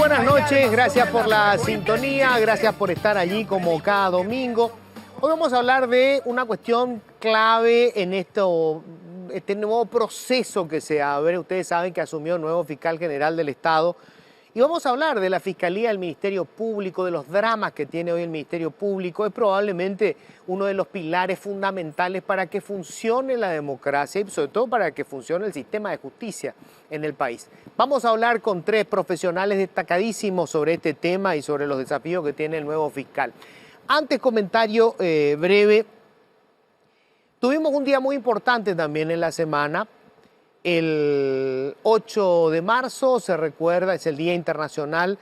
buenas noches, gracias por la sintonía, gracias por estar allí como cada domingo. Hoy vamos a hablar de una cuestión clave en este nuevo proceso que se abre. Ustedes saben que asumió el nuevo fiscal general del Estado. Y vamos a hablar de la Fiscalía del Ministerio Público, de los dramas que tiene hoy el Ministerio Público. Es probablemente uno de los pilares fundamentales para que funcione la democracia y sobre todo para que funcione el sistema de justicia en el país. Vamos a hablar con tres profesionales destacadísimos sobre este tema y sobre los desafíos que tiene el nuevo fiscal. Antes, comentario breve. Tuvimos un día muy importante también en la semana. El 8 de marzo se recuerda, es el Día Internacional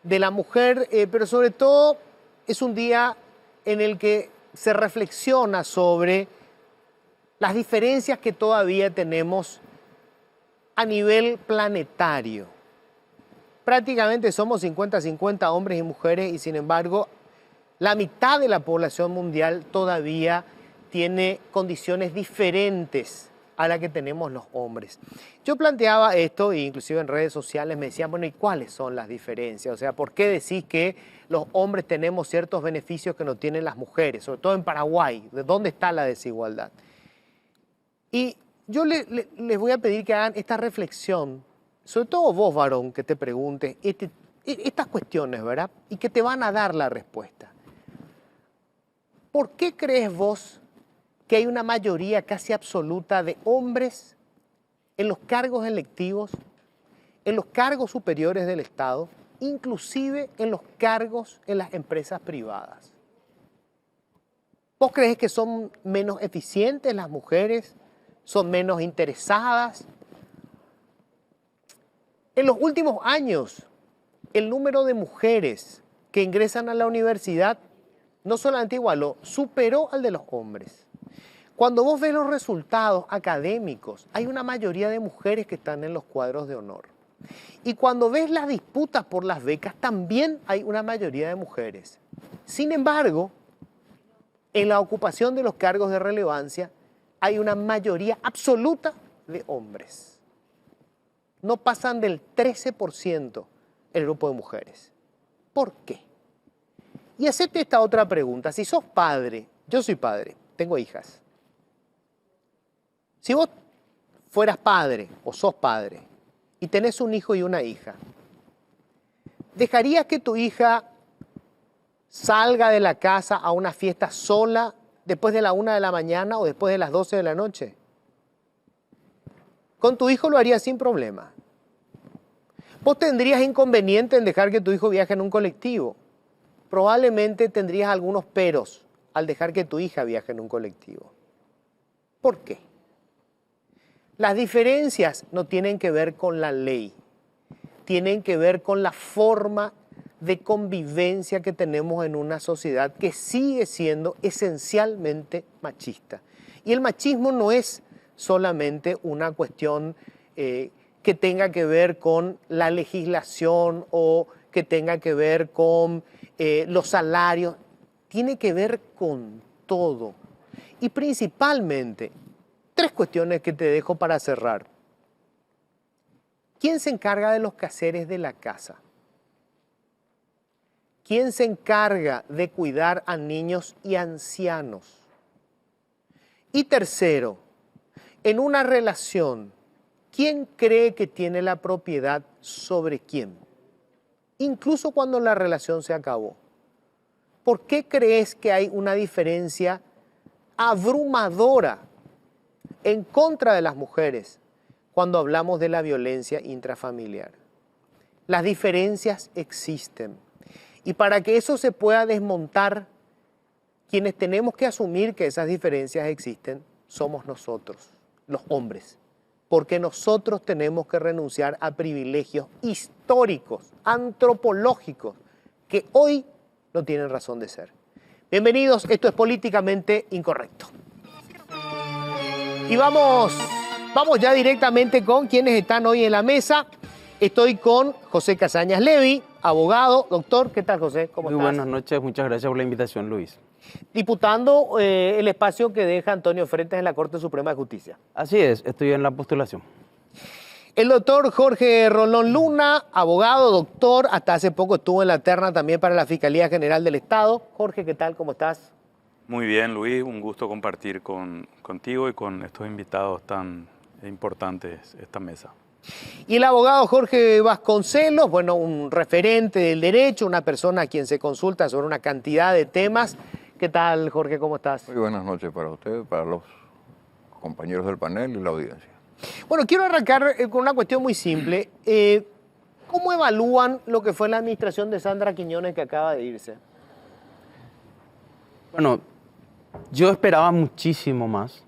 de la Mujer, pero sobre todo es un día en el que se reflexiona sobre las diferencias que todavía tenemos a nivel planetario. Prácticamente somos 50-50 hombres y mujeres y sin embargo la mitad de la población mundial todavía tiene condiciones diferentes a la que tenemos los hombres. Yo planteaba esto, e inclusive en redes sociales me decían, bueno, ¿y cuáles son las diferencias? O sea, ¿por qué decís que los hombres tenemos ciertos beneficios que no tienen las mujeres? Sobre todo en Paraguay, ¿de dónde está la desigualdad? Y yo les voy a pedir que hagan esta reflexión, sobre todo vos, varón, que te preguntes estas cuestiones, ¿verdad? Y que te van a dar la respuesta. ¿Por qué crees vos que hay una mayoría casi absoluta de hombres en los cargos electivos, en los cargos superiores del Estado, inclusive en los cargos en las empresas privadas? ¿Vos crees que son menos eficientes las mujeres? ¿Son menos interesadas? En los últimos años, el número de mujeres que ingresan a la universidad no solamente igualó, superó al de los hombres. Cuando vos ves los resultados académicos, hay una mayoría de mujeres que están en los cuadros de honor. Y cuando ves las disputas por las becas, también hay una mayoría de mujeres. Sin embargo, en la ocupación de los cargos de relevancia, hay una mayoría absoluta de hombres. No pasan del 13% el grupo de mujeres. ¿Por qué? Y hacete esta otra pregunta. Si sos padre, yo soy padre, tengo hijas. Si vos fueras padre o sos padre y tenés un hijo y una hija, ¿dejarías que tu hija salga de la casa a una fiesta sola después de la 1 de la mañana o después de las 12 de la noche? Con tu hijo lo harías sin problema. ¿Vos tendrías inconveniente en dejar que tu hijo viaje en un colectivo? Probablemente tendrías algunos peros al dejar que tu hija viaje en un colectivo. ¿Por qué? Las diferencias no tienen que ver con la ley, tienen que ver con la forma de convivencia que tenemos en una sociedad que sigue siendo esencialmente machista. Y el machismo no es solamente una cuestión que tenga que ver con la legislación o que tenga que ver con los salarios, tiene que ver con todo. Y principalmente, tres cuestiones que te dejo para cerrar. ¿Quién se encarga de los quehaceres de la casa? ¿Quién se encarga de cuidar a niños y ancianos? Y tercero, en una relación, ¿quién cree que tiene la propiedad sobre quién? Incluso cuando la relación se acabó. ¿Por qué crees que hay una diferencia abrumadora en contra de las mujeres cuando hablamos de la violencia intrafamiliar? Las diferencias existen. Y para que eso se pueda desmontar, quienes tenemos que asumir que esas diferencias existen somos nosotros, los hombres. Porque nosotros tenemos que renunciar a privilegios históricos, antropológicos, que hoy no tienen razón de ser. Bienvenidos, esto es Políticamente Incorrecto. Y vamos ya directamente con quienes están hoy en la mesa. Estoy con José Casañas Levy, abogado. Doctor, ¿qué tal, José? ¿Cómo estás? Muy buenas noches, muchas gracias por la invitación, Luis. Disputando el espacio que deja Antonio Freitas en la Corte Suprema de Justicia. Así es, estoy en la postulación. El doctor Jorge Rolón Luna, abogado, doctor, hasta hace poco estuvo en la terna también para la Fiscalía General del Estado. Jorge, ¿qué tal? ¿Cómo estás? Muy bien, Luis, un gusto compartir contigo y con estos invitados tan importantes esta mesa. Y el abogado Jorge Vasconcelos, bueno, un referente del derecho, una persona a quien se consulta sobre una cantidad de temas. ¿Qué tal, Jorge? ¿Cómo estás? Muy buenas noches para usted, para los compañeros del panel y la audiencia. Bueno, quiero arrancar con una cuestión muy simple. ¿Cómo evalúan lo que fue la administración de Sandra Quiñones que acaba de irse? Bueno, yo esperaba muchísimo más.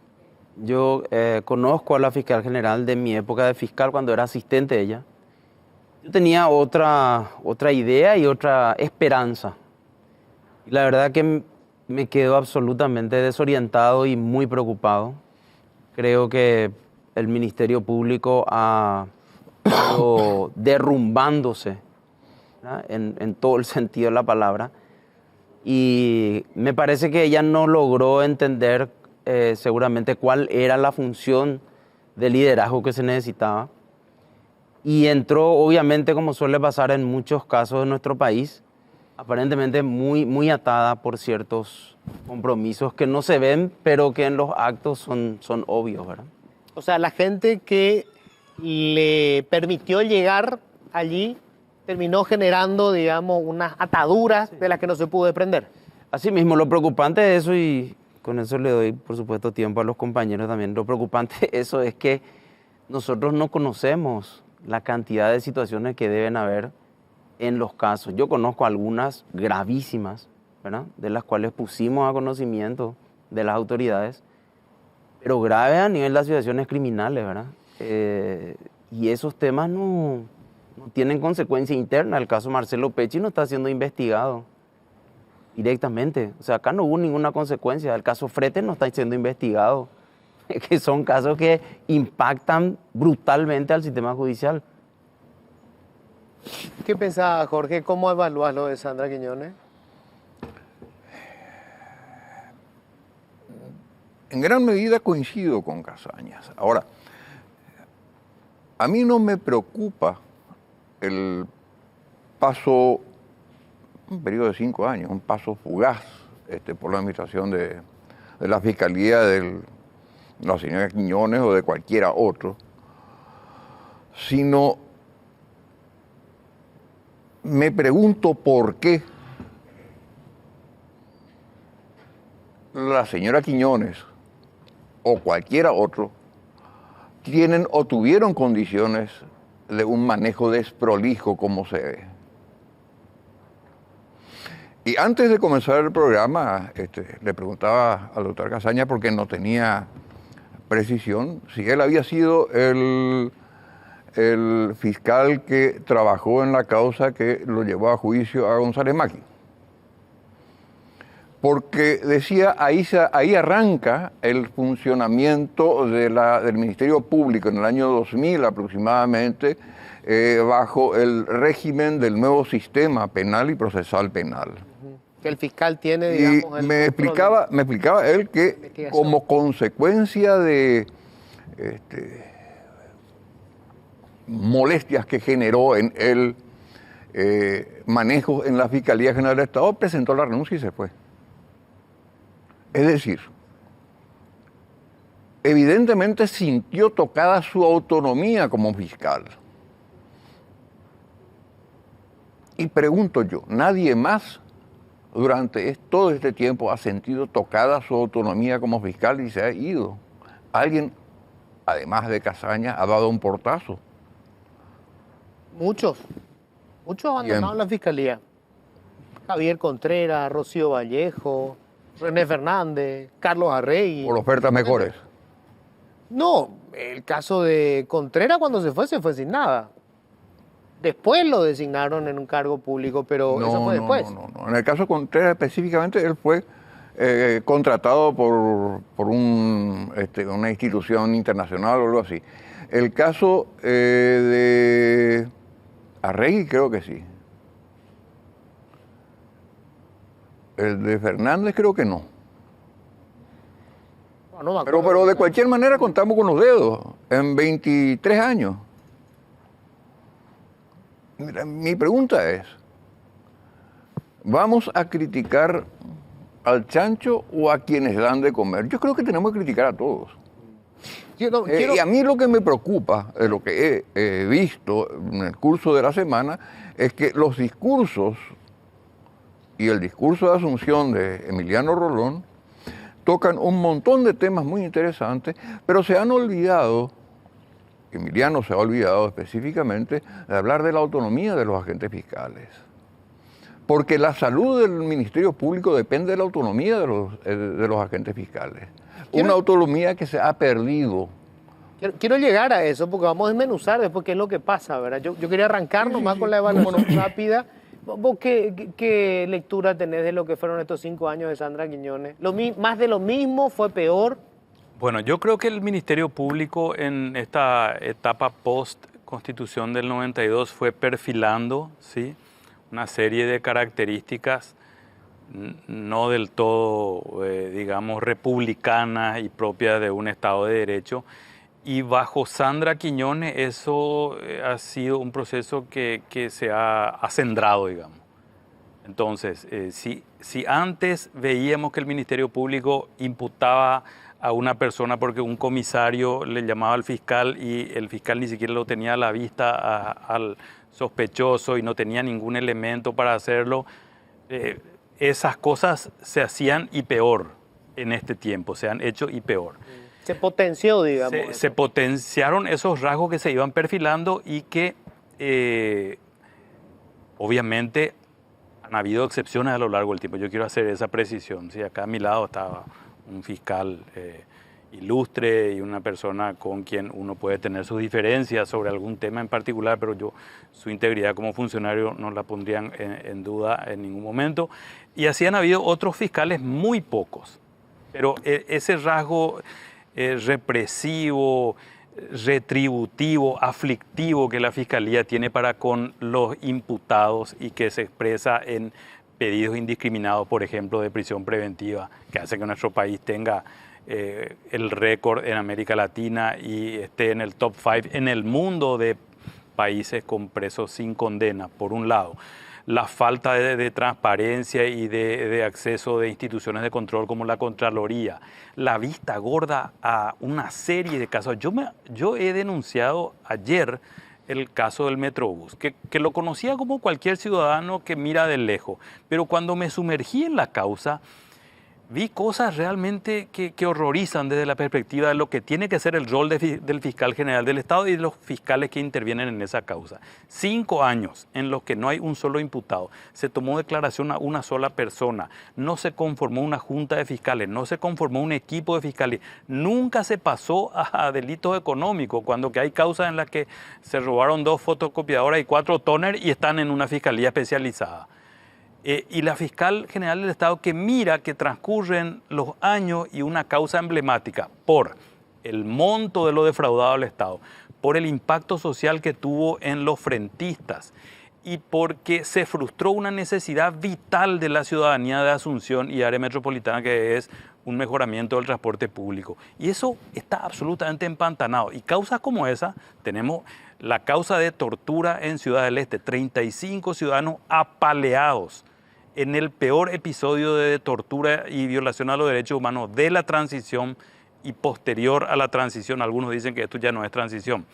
Yo conozco a la fiscal general de mi época de fiscal cuando era asistente de ella. Yo tenía otra idea y otra esperanza. Y la verdad que me quedo absolutamente desorientado y muy preocupado. Creo que el Ministerio Público ha ido derrumbándose, ¿verdad? En todo el sentido de la palabra. Y me parece que ella no logró entender seguramente cuál era la función de liderazgo que se necesitaba. Y entró, obviamente, como suele pasar en muchos casos de nuestro país, aparentemente muy atada por ciertos compromisos que no se ven, pero que en los actos son obvios, ¿verdad? O sea, la gente que le permitió llegar allí terminó generando, digamos, unas ataduras de las que no se pudo desprender. Así mismo, lo preocupante de eso, y con eso le doy, por supuesto, tiempo a los compañeros también, lo preocupante de eso es que nosotros no conocemos la cantidad de situaciones que deben haber en los casos. Yo conozco algunas gravísimas, ¿verdad?, de las cuales pusimos a conocimiento de las autoridades, pero graves a nivel de las situaciones criminales, ¿verdad? Y esos temas no tienen consecuencia interna. El caso Marcelo Pecci no está siendo investigado directamente. O sea, acá no hubo ninguna consecuencia. El caso Fretes no está siendo investigado. Que son casos que impactan brutalmente al sistema judicial. ¿Qué pensaba, Jorge? ¿Cómo evalúas lo de Sandra Quiñones? En gran medida coincido con Casañas. Ahora, a mí no me preocupa el paso, un periodo de 5 años, un paso fugaz por la administración de la Fiscalía de la señora Quiñones o de cualquiera otro, sino me pregunto por qué la señora Quiñones o cualquiera otro tienen o tuvieron condiciones de un manejo desprolijo como se ve. Y antes de comenzar el programa, le preguntaba al doctor Casaña, porque no tenía precisión, si él había sido el fiscal que trabajó en la causa que lo llevó a juicio a González Macchi. Porque decía, ahí arranca el funcionamiento del Ministerio Público en el año 2000 aproximadamente, bajo el régimen del nuevo sistema penal y procesal penal. Que el fiscal tiene, digamos... Y me explicaba él que como consecuencia de molestias que generó en el manejo en la Fiscalía General del Estado, presentó la renuncia y se fue. Es decir, evidentemente sintió tocada su autonomía como fiscal. Y pregunto yo, ¿nadie más durante todo este tiempo ha sentido tocada su autonomía como fiscal y se ha ido? ¿Alguien, además de Casaña, ha dado un portazo? Muchos abandonaron la Fiscalía. Javier Contreras, Rocío Vallejo, René Fernández, Carlos Arregui. ¿Por ofertas mejores? No, el caso de Contreras cuando se fue sin nada. Después lo designaron en un cargo público, pero eso fue después. No. En el caso de Contreras específicamente, él fue contratado por una institución internacional o algo así. El caso de Arregui creo que sí. El de Fernández creo que no. No, pero de cualquier manera contamos con los dedos en 23 años. Mira, mi pregunta es, ¿vamos a criticar al chancho o a quienes dan de comer? Yo creo que tenemos que criticar a todos. Y a mí lo que me preocupa, de lo que he visto en el curso de la semana, es que los discursos y el discurso de Asunción de Emiliano Rolón tocan un montón de temas muy interesantes, pero se han olvidado, Emiliano se ha olvidado específicamente, de hablar de la autonomía de los agentes fiscales. Porque la salud del Ministerio Público depende de la autonomía de los agentes fiscales. Una autonomía que se ha perdido. Quiero llegar a eso porque vamos a desmenuzar después qué es lo que pasa, ¿verdad? Yo quería arrancar nomás con la evaluación rápida. ¿Vos qué lectura tenés de lo que fueron estos 5 años de Sandra Quiñones? ¿Más de lo mismo? ¿Fue peor? Bueno, yo creo que el Ministerio Público en esta etapa post-Constitución del 92 fue perfilando, ¿sí?, una serie de características no del todo, digamos, republicanas y propias de un Estado de Derecho. Y bajo Sandra Quiñones eso ha sido un proceso que se ha acendrado, digamos. Entonces, si antes veíamos que el Ministerio Público imputaba a una persona porque un comisario le llamaba al fiscal y el fiscal ni siquiera lo tenía a la vista al sospechoso y no tenía ningún elemento para hacerlo, esas cosas se hacían y peor en este tiempo, se han hecho y peor. Se potenció, digamos. Se potenciaron esos rasgos que se iban perfilando y que obviamente han habido excepciones a lo largo del tiempo. Yo quiero hacer esa precisión. Sí, acá a mi lado estaba un fiscal ilustre y una persona con quien uno puede tener sus diferencias sobre algún tema en particular, pero su integridad como funcionario no la pondrían en duda en ningún momento. Y así han habido otros fiscales, muy pocos. Pero ese rasgo represivo, retributivo, aflictivo que la Fiscalía tiene para con los imputados y que se expresa en pedidos indiscriminados, por ejemplo, de prisión preventiva, que hace que nuestro país tenga el récord en América Latina y esté en el top 5 en el mundo de países con presos sin condena, por un lado. La falta de transparencia y de acceso de instituciones de control como la Contraloría, la vista gorda a una serie de casos. Yo he denunciado ayer el caso del Metrobús, que lo conocía como cualquier ciudadano que mira de lejos, pero cuando me sumergí en la causa, vi cosas realmente que horrorizan desde la perspectiva de lo que tiene que ser el rol del fiscal general del Estado y de los fiscales que intervienen en esa causa. 5 años en los que no hay un solo imputado, se tomó declaración a una sola persona, no se conformó una junta de fiscales, no se conformó un equipo de fiscales, nunca se pasó a delitos económicos, cuando que hay causas en las que se robaron 2 fotocopiadoras y 4 tóner y están en una fiscalía especializada. Y la fiscal general del Estado que mira que transcurren los años y una causa emblemática por el monto de lo defraudado al Estado, por el impacto social que tuvo en los frentistas y porque se frustró una necesidad vital de la ciudadanía de Asunción y área metropolitana, que es un mejoramiento del transporte público. Y eso está absolutamente empantanado. Y causas como esa, tenemos la causa de tortura en Ciudad del Este, 35 ciudadanos apaleados en el peor episodio de tortura y violación a los derechos humanos de la transición y posterior a la transición. Algunos dicen que esto ya no es transición.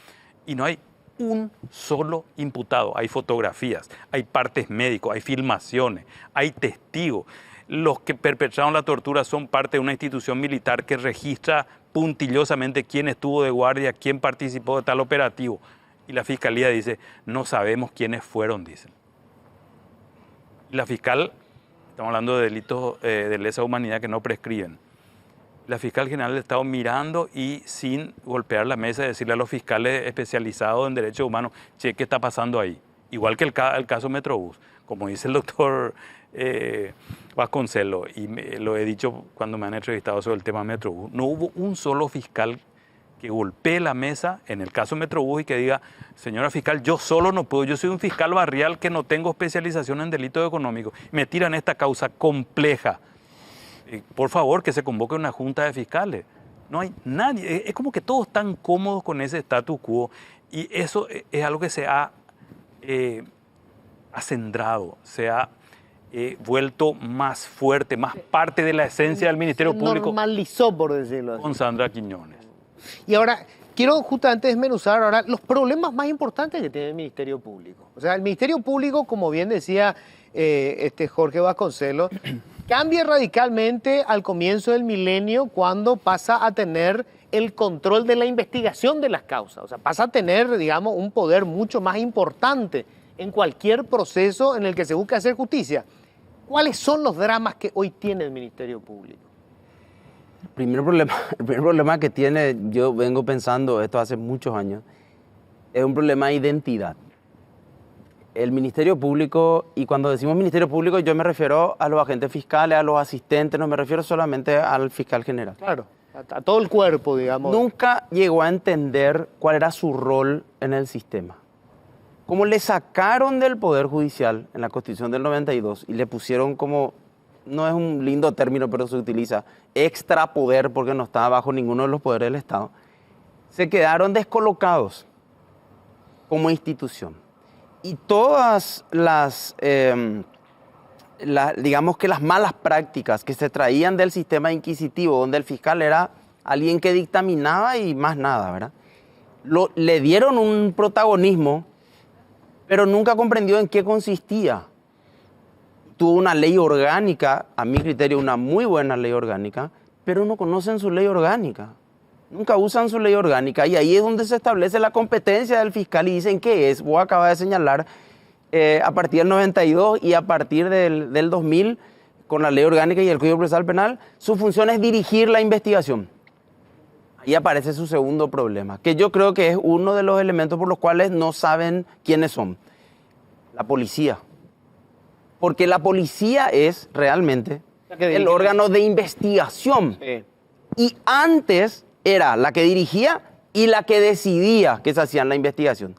Y no hay un solo imputado. Hay fotografías, hay partes médicos, hay filmaciones, hay testigos. Los que perpetraron la tortura son parte de una institución militar que registra puntillosamente quién estuvo de guardia, quién participó de tal operativo. Y la Fiscalía dice, no sabemos quiénes fueron, dicen. La fiscal, estamos hablando de delitos de lesa humanidad que no prescriben. La fiscal general del Estado mirando y sin golpear la mesa, decirle a los fiscales especializados en derechos humanos, che, ¿qué está pasando ahí? Igual que el caso Metrobús, como dice el doctor Vasconcelos, y lo he dicho cuando me han entrevistado sobre el tema Metrobús, no hubo un solo fiscal que golpee la mesa en el caso Metrobús y que diga, señora fiscal, yo solo no puedo, yo soy un fiscal barrial que no tengo especialización en delitos económicos, me tiran esta causa compleja. Por favor, que se convoque una junta de fiscales. No hay nadie, es como que todos están cómodos con ese status quo y eso es algo que se ha acendrado, se ha vuelto más fuerte, más parte de la esencia del Ministerio Público Normalizó, por decirlo así. con Sandra Quiñones. Y ahora, quiero justamente desmenuzar ahora los problemas más importantes que tiene el Ministerio Público. O sea, el Ministerio Público, como bien decía Jorge Vasconcelos, cambia radicalmente al comienzo del milenio cuando pasa a tener el control de la investigación de las causas. O sea, pasa a tener, digamos, un poder mucho más importante en cualquier proceso en el que se busque hacer justicia. ¿Cuáles son los dramas que hoy tiene el Ministerio Público? El primer problema que tiene, yo vengo pensando esto hace muchos años, es un problema de identidad. El Ministerio Público, y cuando decimos Ministerio Público yo me refiero a los agentes fiscales, a los asistentes, no me refiero solamente al fiscal general. Claro, a todo el cuerpo, digamos. Nunca llegó a entender cuál era su rol en el sistema. Como le sacaron del Poder Judicial en la Constitución del 92 y le pusieron como, no es un lindo término, pero se utiliza, extra poder porque no estaba bajo ninguno de los poderes del Estado, se quedaron descolocados como institución. Y todas digamos que las malas prácticas que se traían del sistema inquisitivo, donde el fiscal era alguien que dictaminaba y más nada, ¿verdad? Le dieron un protagonismo, pero nunca comprendió en qué consistía. Tuvo una ley orgánica, a mi criterio una muy buena ley orgánica, pero no conocen su ley orgánica. Nunca usan su ley orgánica y ahí es donde se establece la competencia del fiscal y dicen qué es. Vos acabas de señalar, a partir del 92 y a partir del 2000, con la ley orgánica y el Código Procesal Penal, su función es dirigir la investigación. Ahí aparece su segundo problema, que yo creo que es uno de los elementos por los cuales no saben quiénes son. La policía. Porque la policía es realmente el órgano de investigación. Sí. Y antes era la que dirigía y la que decidía que se hacía la investigación.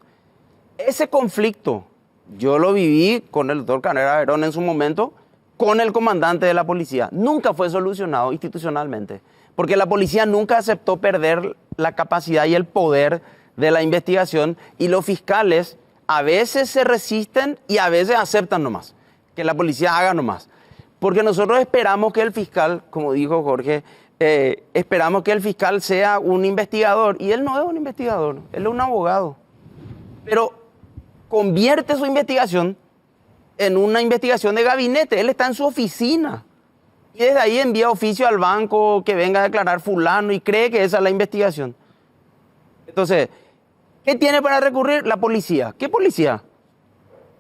Ese conflicto yo lo viví con el doctor Carrera Verón en su momento, con el comandante de la policía. Nunca fue solucionado institucionalmente, porque la policía nunca aceptó perder la capacidad y el poder de la investigación y los fiscales a veces se resisten y a veces aceptan nomás, que la policía haga nomás. Porque nosotros esperamos que el fiscal, como dijo Jorge, esperamos que el fiscal sea un investigador y él no es un investigador, él es un abogado. Pero convierte su investigación en una investigación de gabinete, él está en su oficina y desde ahí envía oficio al banco que venga a declarar fulano y cree que esa es la investigación. Entonces, ¿qué tiene para recurrir? La policía. ¿Qué policía?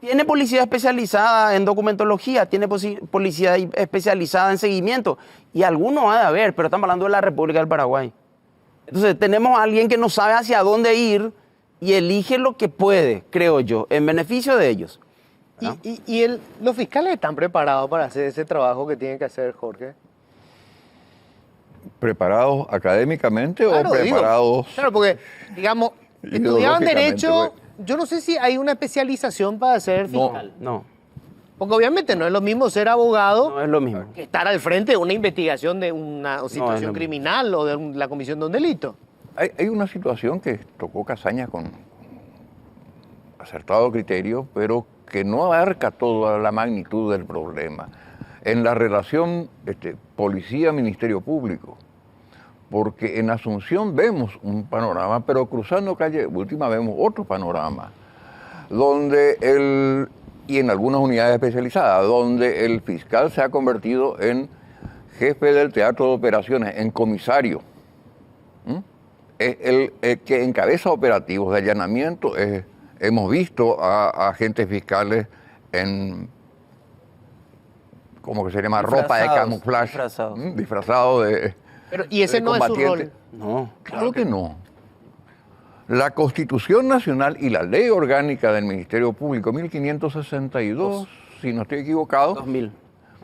Tiene policía especializada en documentología, tiene policía especializada en seguimiento y algunos ha de haber, pero estamos hablando de la República del Paraguay. Entonces tenemos a alguien que no sabe hacia dónde ir y elige lo que puede, creo yo, en beneficio de ellos. ¿No? ¿Los fiscales están preparados para hacer ese trabajo que tienen que hacer, Jorge? ¿Preparados académicamente Claro, o preparados? Claro, porque, digamos, estudiaban Derecho. Yo no sé si hay una especialización para ser fiscal. No. Porque obviamente no es lo mismo ser abogado No es lo mismo. que estar al frente de una investigación de una situación criminal o de la comisión de un delito. Hay una situación que tocó Casaña con acertado criterio, pero que no abarca toda la magnitud del problema. En la relación policía-ministerio público, porque en Asunción vemos un panorama, pero cruzando calle Última vemos otro panorama, y en algunas unidades especializadas, donde el fiscal se ha convertido en jefe del teatro de operaciones, en comisario. Es el que encabeza operativos de allanamiento. Hemos visto a agentes fiscales en, ¿cómo que se llama? Ropa de camuflaje, disfrazado de... Pero, ¿y ese no es su rol? No. Claro que no. La Constitución Nacional y la Ley Orgánica del Ministerio Público, 1562, si no estoy equivocado, 2000.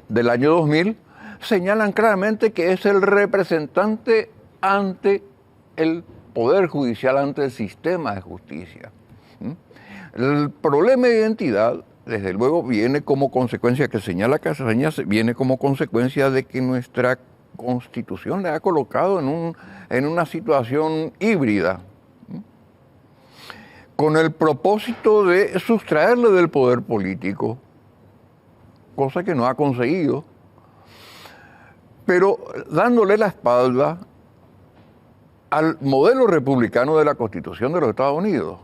Del año 2000, señalan claramente que es el representante ante el Poder Judicial, ante el sistema de justicia. El problema de identidad, desde luego, viene como consecuencia, que señala Casaña, viene como consecuencia de que nuestra Constitución le ha colocado en una situación híbrida. con el propósito de sustraerle del poder político, cosa que no ha conseguido, pero dándole la espalda al modelo republicano de la Constitución de los Estados Unidos.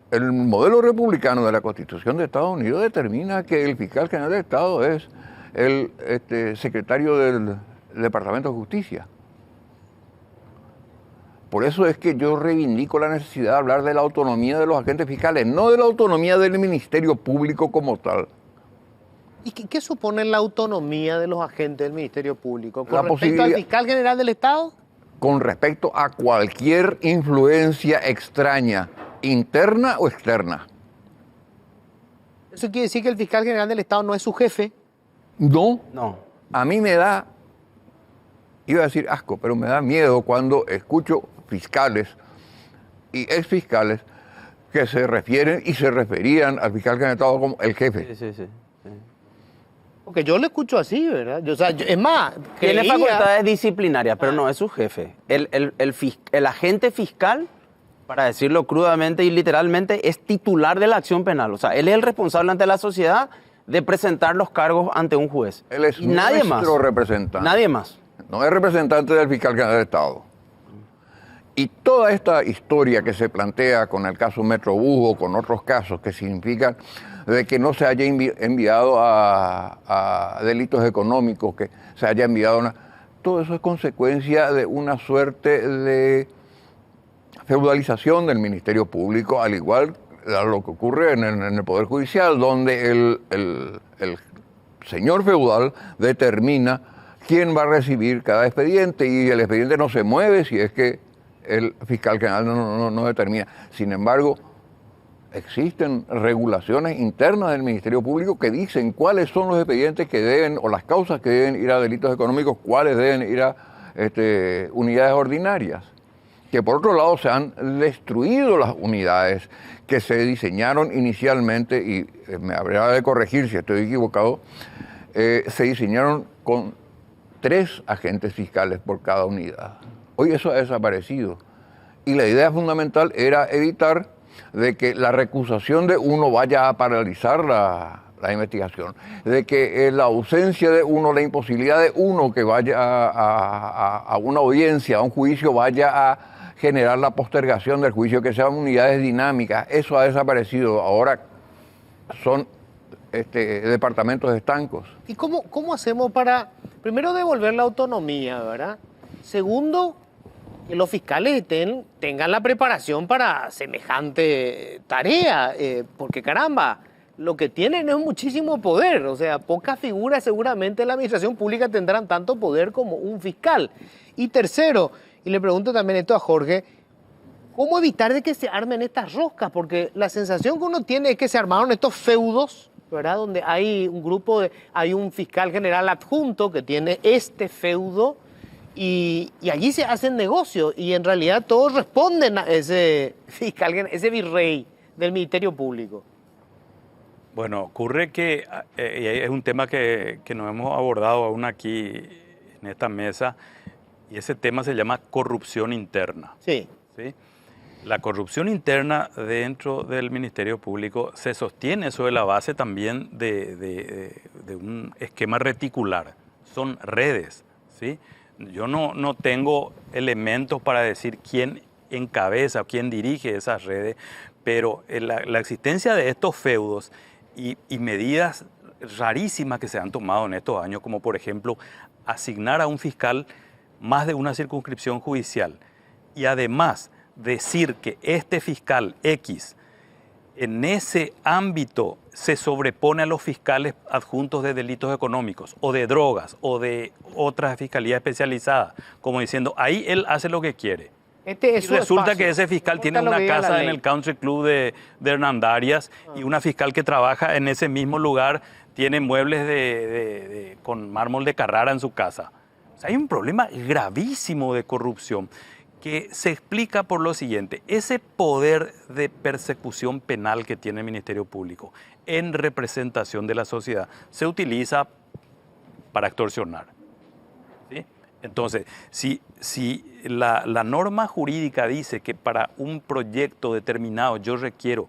El modelo republicano de la Constitución de Estados Unidos determina que el fiscal general del Estado es el secretario del Departamento de Justicia. Por eso es que yo reivindico la necesidad de hablar de la autonomía de los agentes fiscales, no de la autonomía del Ministerio Público como tal. ¿Y qué supone la autonomía de los agentes del Ministerio Público? La ¿Con respecto al fiscal general del Estado? Con respecto a cualquier influencia extraña, interna o externa. ¿Eso quiere decir que el fiscal general del Estado no es su jefe? No, No. a mí me da, iba a decir asco, pero me da miedo cuando escucho fiscales y exfiscales que se refieren y se referían al fiscal general del Estado como el jefe. Sí. Porque yo lo escucho así, ¿verdad? Es más, Tiene creía- facultades disciplinarias, pero no es su jefe. El agente fiscal, para decirlo crudamente y literalmente, es titular de la acción penal. O sea, él es el responsable ante la sociedad de presentar los cargos ante un juez. Él es y nadie más. nuestro representante. Nadie más. No es representante del fiscal general del Estado. Y toda esta historia que se plantea con el caso Metrobús o con otros casos que significan de que no se haya enviado a delitos económicos, que se haya enviado todo eso es consecuencia de una suerte de feudalización del Ministerio Público, al igual a lo que ocurre en el Poder Judicial, donde el señor feudal determina quién va a recibir cada expediente y el expediente no se mueve si es que el fiscal general no determina. Sin embargo, existen regulaciones internas del Ministerio Público que dicen cuáles son los expedientes que deben, o las causas que deben ir a delitos económicos, cuáles deben ir a unidades ordinarias. Que por otro lado se han destruido las unidades que se diseñaron inicialmente, y me habrá de corregir si estoy equivocado, se diseñaron con 3 agentes fiscales por cada unidad. Hoy eso ha desaparecido. Y la idea fundamental era evitar de que la recusación de uno vaya a paralizar la investigación, de que la ausencia de uno, la imposibilidad de uno que vaya a una audiencia, a un juicio, vaya a generar la postergación del juicio, que sean unidades dinámicas. Eso ha desaparecido. Ahora son departamentos estancos. ¿Y cómo hacemos para, primero, devolver la autonomía, ¿verdad? Segundo, que los fiscales tengan la preparación para semejante tarea, porque caramba, lo que tienen es muchísimo poder, o sea, pocas figuras seguramente en la administración pública tendrán tanto poder como un fiscal. Y tercero, y le pregunto también esto a Jorge, ¿cómo evitar de que se armen estas roscas? Porque la sensación que uno tiene es que se armaron estos feudos, ¿verdad? Donde hay un hay un fiscal general adjunto que tiene este feudo, y allí se hacen negocios y en realidad todos responden a ese fiscal, ese virrey del Ministerio Público. Bueno, ocurre que es un tema que no hemos abordado aún aquí en esta mesa, y ese tema se llama corrupción interna. Sí. ¿Sí? La corrupción interna dentro del Ministerio Público se sostiene sobre la base también de un esquema reticular. Son redes, ¿sí? Yo no tengo elementos para decir quién encabeza o quién dirige esas redes, pero la existencia de estos feudos y medidas rarísimas que se han tomado en estos años, como por ejemplo asignar a un fiscal más de una circunscripción judicial y además decir que este fiscal X en ese ámbito se sobrepone a los fiscales adjuntos de delitos económicos o de drogas o de otras fiscalías especializadas, como diciendo, ahí él hace lo que quiere. Y resulta que ese fiscal tiene una casa en el country club de Hernandarias y una fiscal que trabaja en ese mismo lugar tiene muebles con mármol de Carrara en su casa. O sea, hay un problema gravísimo de corrupción que se explica por lo siguiente. Ese poder de persecución penal que tiene el Ministerio Público en representación de la sociedad se utiliza para extorsionar, ¿sí? Entonces, si la norma jurídica dice que para un proyecto determinado yo requiero,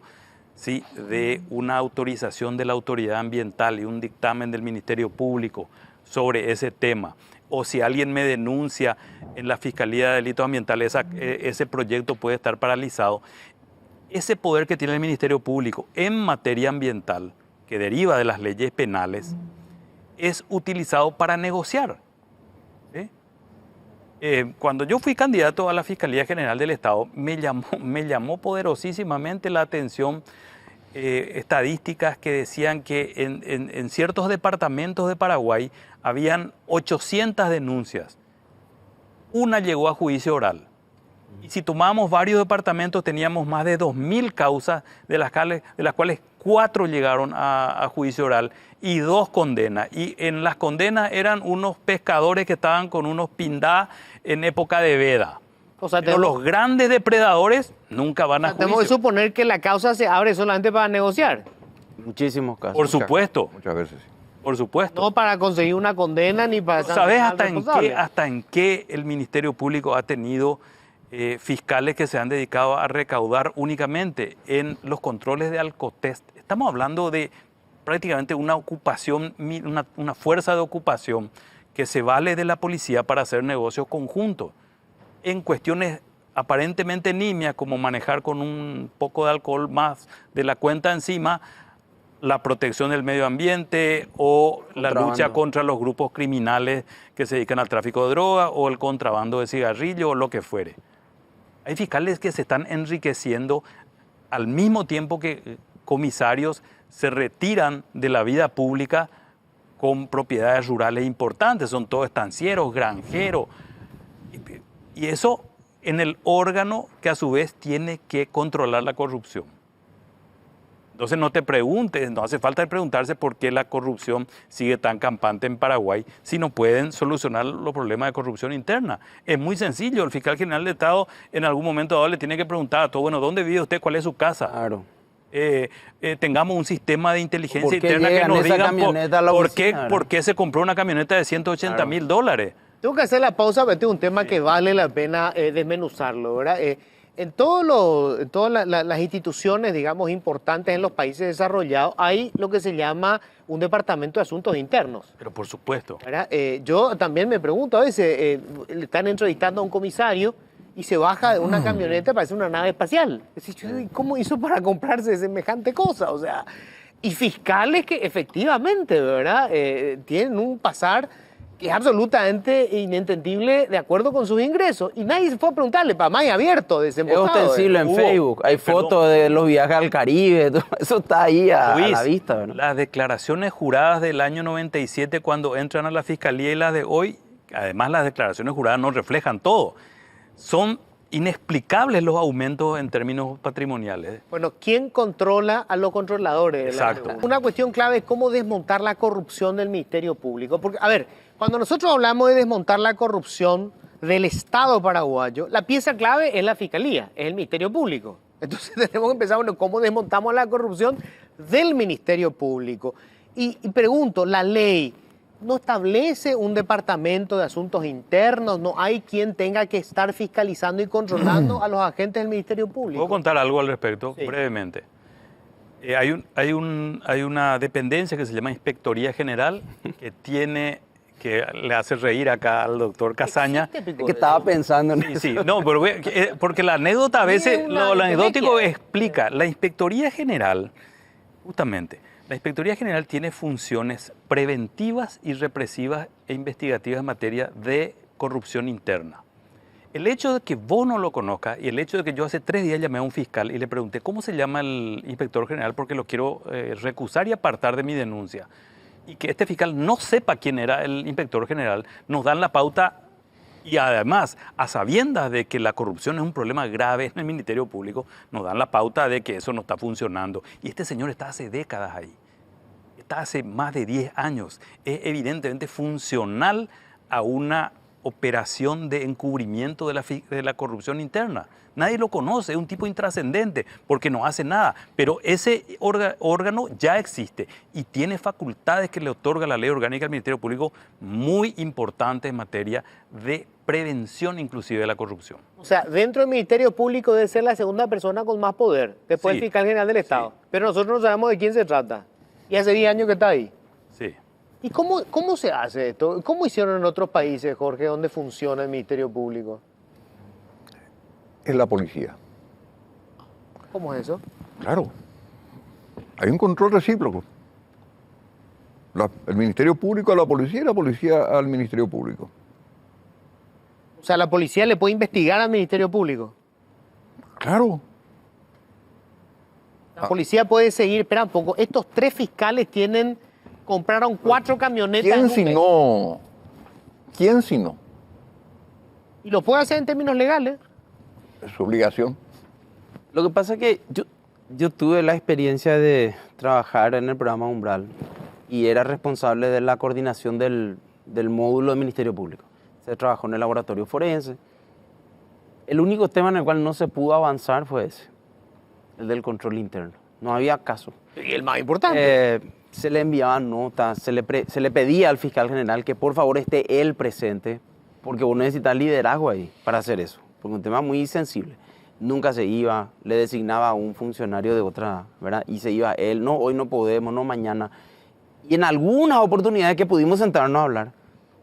¿sí?, de una autorización de la autoridad ambiental y un dictamen del Ministerio Público sobre ese tema, o si alguien me denuncia en la Fiscalía de Delitos Ambientales, ese proyecto puede estar paralizado. Ese poder que tiene el Ministerio Público en materia ambiental, que deriva de las leyes penales, es utilizado para negociar. ¿Sí? Cuando yo fui candidato a la Fiscalía General del Estado, me llamó poderosísimamente la atención estadísticas que decían que en ciertos departamentos de Paraguay habían 800 denuncias. Una llegó a juicio oral. Y si tomábamos varios departamentos, teníamos más de 2.000 causas, de las cuales 4 llegaron a juicio oral y 2 condenas. Y en las condenas eran unos pescadores que estaban con unos pindá en época de veda. O sea, pero los grandes depredadores nunca van a juicio. Tenemos que suponer que la causa se abre solamente para negociar. Muchísimos casos. Por supuesto. Muchas veces. Por supuesto. No para conseguir una condena ni para... ¿Sabes hasta en qué el Ministerio Público ha tenido fiscales que se han dedicado a recaudar únicamente en los controles de alcotest? Estamos hablando de prácticamente una ocupación, una fuerza de ocupación que se vale de la policía para hacer negocios conjuntos en cuestiones aparentemente nimias, como manejar con un poco de alcohol más de la cuenta encima, la protección del medio ambiente o la lucha contra los grupos criminales que se dedican al tráfico de droga o el contrabando de cigarrillos o lo que fuere. Hay fiscales que se están enriqueciendo al mismo tiempo que comisarios se retiran de la vida pública con propiedades rurales importantes, son todos estancieros, granjeros, y eso en el órgano que a su vez tiene que controlar la corrupción. Entonces no te preguntes, no hace falta preguntarse por qué la corrupción sigue tan campante en Paraguay si no pueden solucionar los problemas de corrupción interna. Es muy sencillo, el fiscal general de Estado en algún momento dado le tiene que preguntar a todo, bueno, ¿dónde vive usted? ¿Cuál es su casa? Claro. Tengamos un sistema de inteligencia ¿Por qué interna que nos diga por qué se compró una camioneta de $180,000. Tengo que hacer la pausa, pero este es un tema que vale la pena desmenuzarlo, ¿verdad? En todas las instituciones, digamos, importantes en los países desarrollados, hay lo que se llama un departamento de asuntos internos. Pero por supuesto. ¿Verdad? Yo también me pregunto, a veces le están entrevistando a un comisario y se baja de una camioneta, parece una nave espacial. Es decir, ¿cómo hizo para comprarse semejante cosa? O sea, y fiscales que efectivamente, ¿verdad? Tienen un pasar que es absolutamente inentendible de acuerdo con sus ingresos. Y nadie se fue a preguntarle, para más abierto, desembocado. Es ostensible en Facebook. Hay fotos de los viajes al Caribe. Todo eso está ahí a la vista, ¿verdad? Las declaraciones juradas del año 97 cuando entran a la Fiscalía y las de hoy, además las declaraciones juradas no reflejan todo. Son inexplicables los aumentos en términos patrimoniales. Bueno, ¿quién controla a los controladores? Exacto. Una cuestión clave es cómo desmontar la corrupción del Ministerio Público. Porque, a ver, cuando nosotros hablamos de desmontar la corrupción del Estado paraguayo, la pieza clave es la Fiscalía, es el Ministerio Público. Entonces tenemos que empezar, bueno, ¿cómo desmontamos la corrupción del Ministerio Público? Y pregunto, ¿la ley no establece un departamento de asuntos internos? ¿No hay quien tenga que estar fiscalizando y controlando a los agentes del Ministerio Público? ¿Puedo contar algo al respecto? Sí. Brevemente. Hay una dependencia que se llama Inspectoría General que le hace reír acá al doctor Casaña. Que estaba pensando en eso. Sí, no, pero porque la anécdota a veces, lo anecdótico explica. La Inspectoría General, justamente, la Inspectoría General tiene funciones preventivas y represivas e investigativas en materia de corrupción interna. El hecho de que vos no lo conozcas y el hecho de que yo hace 3 días llamé a un fiscal y le pregunté cómo se llama el inspector general porque lo quiero recusar y apartar de mi denuncia, y que este fiscal no sepa quién era el inspector general, nos dan la pauta. Y además, a sabiendas de que la corrupción es un problema grave en el Ministerio Público, nos dan la pauta de que eso no está funcionando. Y este señor está hace décadas ahí. Está hace más de 10 años. Es evidentemente funcional a una operación de encubrimiento de la corrupción interna. Nadie lo conoce, es un tipo intrascendente porque no hace nada, pero ese órgano ya existe y tiene facultades que le otorga la ley orgánica al Ministerio Público muy importantes en materia de prevención inclusive de la corrupción. O sea, dentro del Ministerio Público debe ser la segunda persona con más poder, después Sí. del fiscal general del Estado. Sí. Pero nosotros no sabemos de quién se trata. Y hace 10 años que está ahí. Sí. ¿Y cómo se hace esto? ¿Cómo hicieron en otros países, Jorge, donde funciona el Ministerio Público? Es la policía. ¿Cómo es eso? Claro. Hay un control recíproco. El Ministerio Público a la policía y la policía al Ministerio Público. O sea, la policía le puede investigar al Ministerio Público. Claro. La policía puede seguir, espera un poco, estos 3 fiscales compraron 4 camionetas. ¿Quién en un si mes. no? ¿Quién si no? Y lo puede hacer en términos legales. Es su obligación. Lo que pasa es que yo tuve la experiencia de trabajar en el programa Umbral y era responsable de la coordinación del módulo del Ministerio Público. Se trabajó en el laboratorio forense. El único tema en el cual no se pudo avanzar fue ese, el del control interno. No había caso. Y el más importante. Se le enviaban notas, se le pedía al fiscal general que por favor esté él presente, porque vos necesitas liderazgo ahí para hacer eso, porque es un tema muy sensible. Nunca se iba, le designaba a un funcionario de otra, ¿verdad? Y se iba él, no, hoy no podemos, no mañana. Y en algunas oportunidades que pudimos sentarnos a hablar,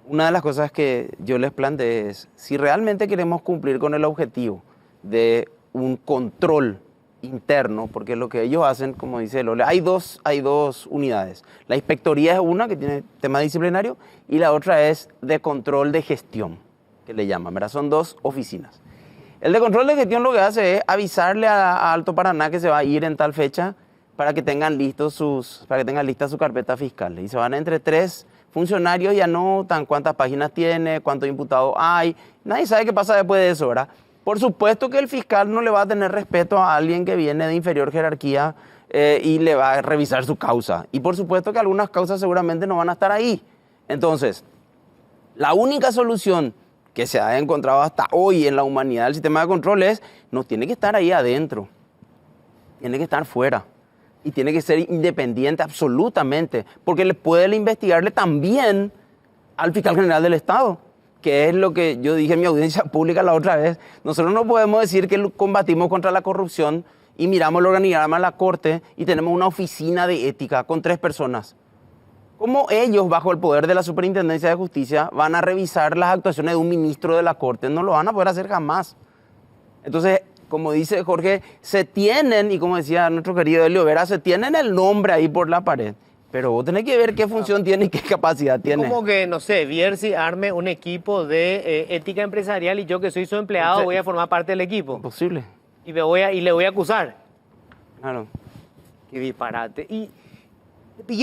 una de las cosas que yo les planteé es, si realmente queremos cumplir con el objetivo de un control interno, porque lo que ellos hacen, como dice Lole, hay dos unidades. La inspectoría es una que tiene tema disciplinario y la otra es de control de gestión, que le llaman, ¿verdad? Son 2 oficinas. El de control de gestión lo que hace es avisarle a Alto Paraná que se va a ir en tal fecha para que tengan lista su carpeta fiscal. Y se van entre 3 funcionarios y anotan cuántas páginas tiene, cuántos imputados hay. Nadie sabe qué pasa después de eso, ¿verdad? Por supuesto que el fiscal no le va a tener respeto a alguien que viene de inferior jerarquía y le va a revisar su causa. Y por supuesto que algunas causas seguramente no van a estar ahí. Entonces, la única solución que se ha encontrado hasta hoy en la humanidad del sistema de control es, no tiene que estar ahí adentro, tiene que estar fuera. Y tiene que ser independiente absolutamente, porque puede investigarle también al fiscal general del Estado, que es lo que yo dije en mi audiencia pública la otra vez. Nosotros no podemos decir que combatimos contra la corrupción y miramos el organigrama de la Corte y tenemos una oficina de ética con 3 personas. ¿Cómo ellos, bajo el poder de la Superintendencia de Justicia, van a revisar las actuaciones de un ministro de la Corte? No lo van a poder hacer jamás. Entonces, como dice Jorge, se tienen, y como decía nuestro querido Elio Vera, se tienen el nombre ahí por la pared. Pero vos tenés que ver qué función tiene y qué capacidad tiene. Como que, no sé, Bierzi arme un equipo de ética empresarial y yo que soy su empleado voy a formar parte del equipo. Imposible. Y le voy a acusar. Claro. Qué disparate. Y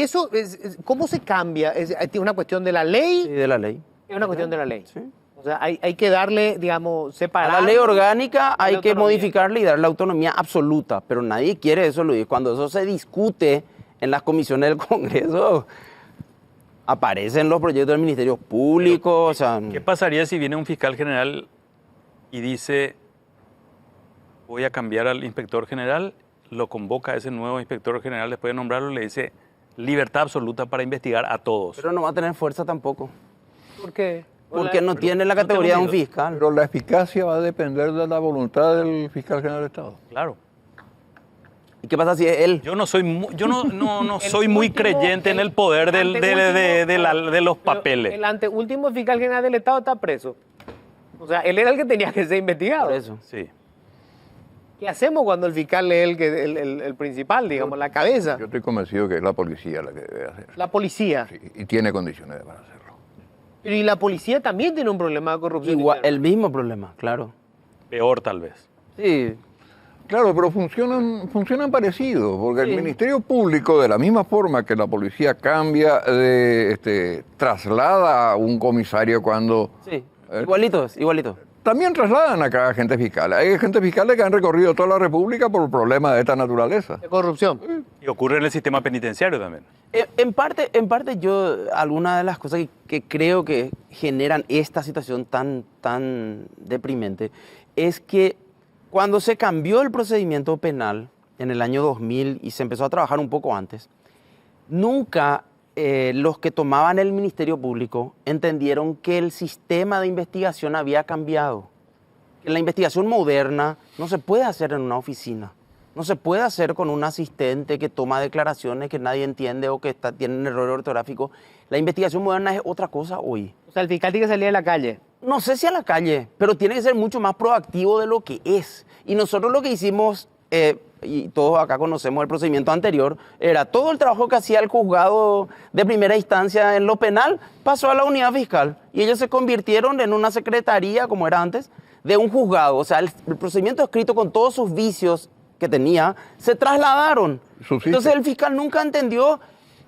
eso, ¿cómo se cambia? ¿Es una cuestión de la ley? Sí, de la ley. Es una cuestión de la ley. Sí. O sea, hay que darle, digamos, separar. A la ley orgánica hay que autonomía. modificarle y darle autonomía absoluta, pero nadie quiere eso, Luis. Cuando eso se discute en las comisiones del Congreso, aparecen los proyectos del Ministerio Público, o sea... ¿Qué pasaría si viene un fiscal general y dice, voy a cambiar al inspector general, lo convoca a ese nuevo inspector general después de nombrarlo y le dice, libertad absoluta para investigar a todos? Pero no va a tener fuerza tampoco, ¿Por qué? porque no tiene la categoría de un fiscal. Pero la eficacia va a depender de la voluntad del fiscal general del Estado. Claro. ¿Y qué pasa si es él? Yo no soy no El soy muy último- creyente en el poder de los papeles. El anteúltimo fiscal general del Estado está preso. O sea, él era el que tenía que ser investigado. Por eso. Sí. ¿Qué hacemos cuando el fiscal es el principal, digamos, la cabeza? Yo estoy convencido que es la policía la que debe hacer. La policía. Sí, y tiene condiciones para hacerlo. Pero y la policía también tiene un problema de corrupción. Igual, interna. el mismo problema, claro. Peor tal vez. Sí, Claro, pero funcionan parecidos, porque Sí. el Ministerio Público, de la misma forma que la policía cambia, traslada a un comisario cuando... sí. Igualitos, igualitos. también trasladan acá agentes fiscales. Hay agentes fiscales que han recorrido toda la República por problemas de esta naturaleza. De corrupción. Y ocurre en el sistema penitenciario también. En parte yo, algunas de las cosas que creo que generan esta situación tan deprimente es que cuando se cambió el procedimiento penal en el año 2000 y se empezó a trabajar un poco antes, nunca los que tomaban el Ministerio Público entendieron que el sistema de investigación había cambiado. La investigación moderna no se puede hacer en una oficina. No se puede hacer con un asistente que toma declaraciones que nadie entiende o que tiene un error ortográfico. La investigación moderna es otra cosa hoy. O sea, el fiscal tiene que salir a la calle. No sé si a la calle, pero tiene que ser mucho más proactivo de lo que es. Y nosotros lo que hicimos, y todos acá conocemos el procedimiento anterior, era todo el trabajo que hacía el juzgado de primera instancia en lo penal, pasó a la unidad fiscal. Y ellos se convirtieron en una secretaría, como era antes, de un juzgado. O sea, el procedimiento escrito con todos sus vicios que tenía, se trasladaron. Entonces el fiscal nunca entendió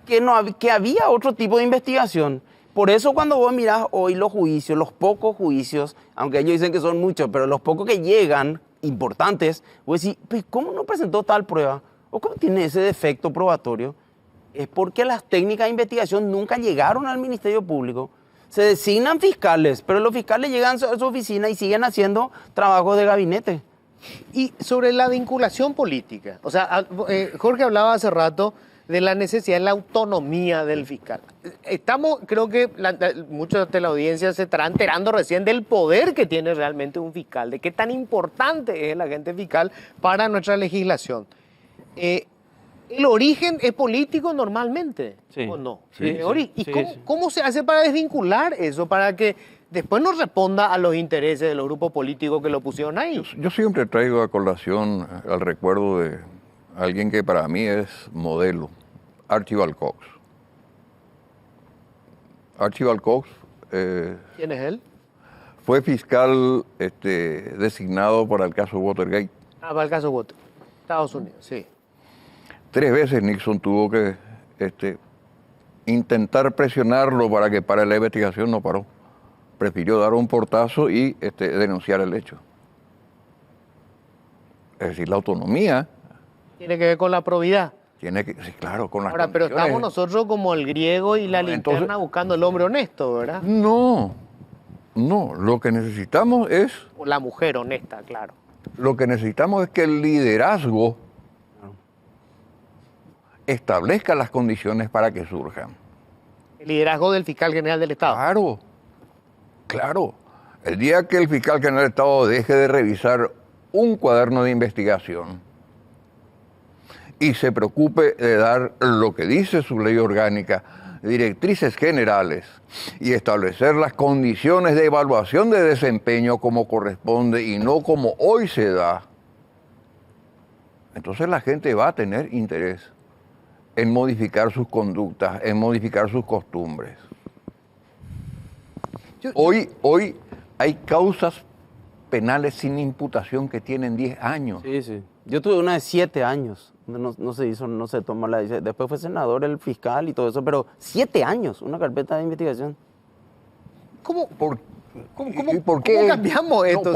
que había otro tipo de investigación. Por eso cuando vos mirás hoy los juicios, los pocos juicios, aunque ellos dicen que son muchos, pero los pocos que llegan, importantes, vos decís, pues, ¿cómo no presentó tal prueba? ¿O cómo tiene ese defecto probatorio? Es porque las técnicas de investigación nunca llegaron al Ministerio Público. Se designan fiscales, pero los fiscales llegan a su oficina y siguen haciendo trabajos de gabinete. Y sobre la vinculación política, o sea, Jorge hablaba hace rato de la necesidad de la autonomía del fiscal. Creo que muchos de la audiencia se estarán enterando recién del poder que tiene realmente un fiscal, de qué tan importante es el agente fiscal para nuestra legislación. ¿El origen es político normalmente? Sí. ¿O no? Sí, ¿Y sí, cómo se hace para desvincular eso, para que después no responda a los intereses de los grupos políticos que lo pusieron ahí? Yo siempre traigo a colación al recuerdo de alguien que para mí es modelo, Archibald Cox. Archibald Cox ¿Quién es él? fue fiscal designado para el caso Watergate. Para el caso Water, Estados Unidos, sí. 3 veces Nixon tuvo que intentar presionarlo para que pare la investigación, no paró. Prefirió dar un portazo y denunciar el hecho. Es decir, la autonomía Tiene que ver con la probidad. tiene que, sí, claro, con las Ahora, pero condiciones. estamos nosotros como el griego y la linterna Entonces, buscando el hombre honesto, ¿verdad? No, lo que necesitamos es, O la mujer honesta, claro. que el liderazgo establezca las condiciones para que surjan. El liderazgo del fiscal general del Estado. Claro. El día que el fiscal general del Estado deje de revisar un cuaderno de investigación y se preocupe de dar lo que dice su ley orgánica, directrices generales, y establecer las condiciones de evaluación de desempeño como corresponde y no como hoy se da, entonces la gente va a tener interés en modificar sus conductas, en modificar sus costumbres. Hoy hay causas penales sin imputación que tienen 10 años. Sí. Yo tuve una de 7 años. No se tomó la decisión. Después fue senador, el fiscal y todo eso, pero 7 años, una carpeta de investigación. ¿Cómo ¿Por qué? ¿Cómo cambiamos esto?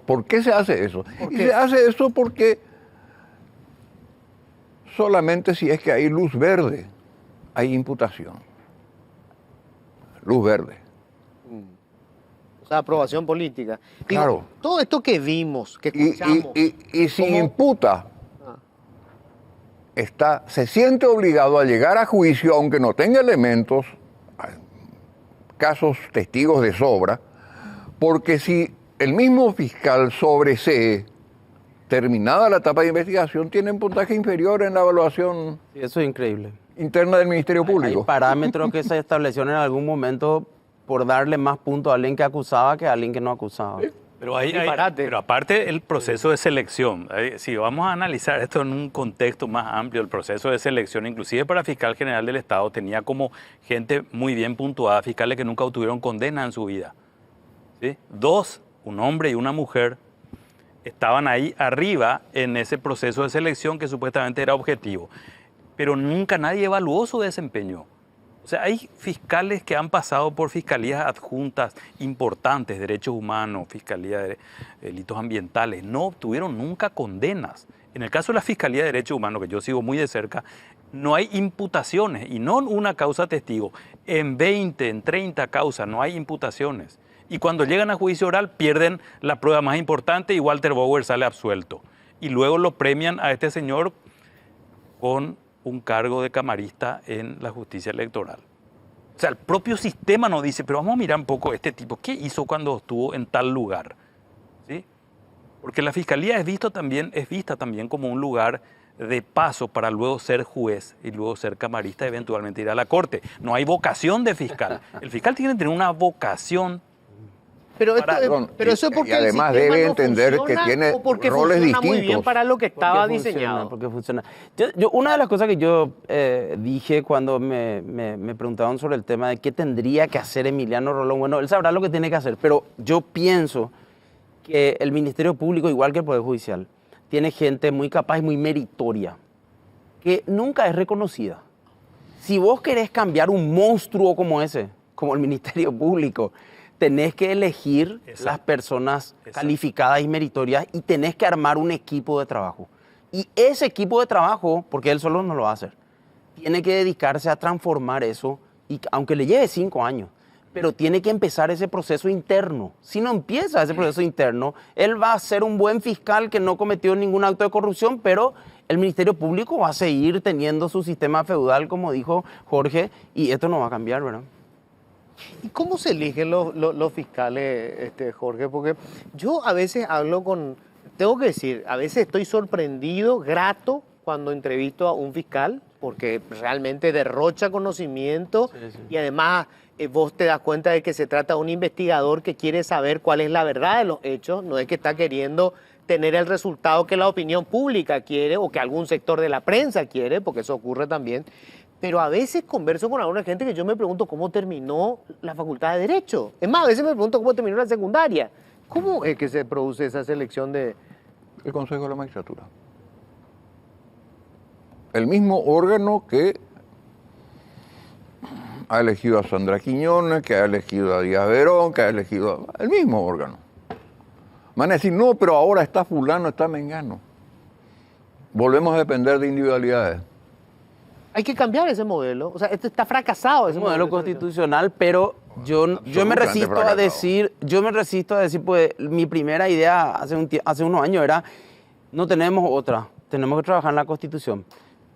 ¿Por qué se hace eso? ¿Por Y qué? se hace eso porque solamente si es que hay luz verde, hay imputación. Luz verde. O sea, aprobación política. Digo, Claro. todo esto que vimos, que Y escuchamos. si ¿cómo? imputa, se siente obligado a llegar a juicio, aunque no tenga elementos, casos testigos de sobra, porque si el mismo fiscal sobresee, terminada la etapa de investigación, tiene un puntaje inferior en la evaluación Sí, eso es increíble. interna del Ministerio Hay Público. parámetros que se establecieron en algún momento por darle más puntos a alguien que acusaba que a alguien que no acusaba. Pero, Disparate. pero aparte el proceso de selección, si vamos a analizar esto en un contexto más amplio, el proceso de selección, inclusive para fiscal general del Estado, tenía como gente muy bien puntuada, fiscales que nunca obtuvieron condena en su vida. ¿Sí? 2, un hombre y una mujer, estaban ahí arriba en ese proceso de selección que supuestamente era objetivo. Pero nunca nadie evaluó su desempeño. O sea, hay fiscales que han pasado por fiscalías adjuntas importantes, derechos humanos, fiscalía de delitos ambientales, no obtuvieron nunca condenas. En el caso de la Fiscalía de Derechos Humanos, que yo sigo muy de cerca, no hay imputaciones, y no en una causa testigo, en 20, en 30 causas no hay imputaciones. Y cuando llegan a juicio oral pierden la prueba más importante y Walter Bauer sale absuelto. Y luego lo premian a este señor con un cargo de camarista en la justicia electoral. O sea, el propio sistema nos dice, pero vamos a mirar un poco este tipo, ¿qué hizo cuando estuvo en tal lugar? ¿Sí? Porque la fiscalía es vista también como un lugar de paso para luego ser juez y luego ser camarista, eventualmente ir a la corte. No hay vocación de fiscal. El fiscal tiene que tener una vocación. Pero, Pero eso es porque y además debe entender que tiene roles distintos. Muy bien para lo que estaba Porque diseñado. Porque funciona. Una de las cosas que yo dije cuando me preguntaban sobre el tema de qué tendría que hacer Emiliano Rolón, bueno, él sabrá lo que tiene que hacer, pero yo pienso que el Ministerio Público, igual que el Poder Judicial, tiene gente muy capaz y muy meritoria, que nunca es reconocida. Si vos querés cambiar un monstruo como ese, como el Ministerio Público, tenés que elegir las personas calificadas y meritorias y tenés que armar un equipo de trabajo. Y ese equipo de trabajo, porque él solo no lo va a hacer, tiene que dedicarse a transformar eso, y aunque le lleve 5 años, pero tiene que empezar ese proceso interno. Si no empieza ese proceso interno, él va a ser un buen fiscal que no cometió ningún acto de corrupción, pero el Ministerio Público va a seguir teniendo su sistema feudal, como dijo Jorge, y esto no va a cambiar, ¿verdad? ¿Y cómo se eligen los fiscales, Jorge? Porque yo a veces tengo que decir, a veces estoy sorprendido, grato, cuando entrevisto a un fiscal, porque realmente derrocha conocimiento y además vos te das cuenta de que se trata de un investigador que quiere saber cuál es la verdad de los hechos, no es que está queriendo tener el resultado que la opinión pública quiere o que algún sector de la prensa quiere, porque eso ocurre también. Pero a veces converso con alguna gente que yo me pregunto cómo terminó la Facultad de Derecho. Es más, a veces me pregunto cómo terminó la secundaria. ¿Cómo es que se produce esa selección de...? El Consejo de la Magistratura. El mismo órgano que ha elegido a Sandra Quiñones, que ha elegido a Díaz Verón, que ha elegido el mismo órgano. Van a decir, no, pero ahora está fulano, está mengano. Volvemos a depender de individualidades. Hay que cambiar ese modelo. O sea, está fracasado ese modelo constitucional, pero yo me resisto a decir, pues mi primera idea hace unos años era, no tenemos otra, tenemos que trabajar en la Constitución.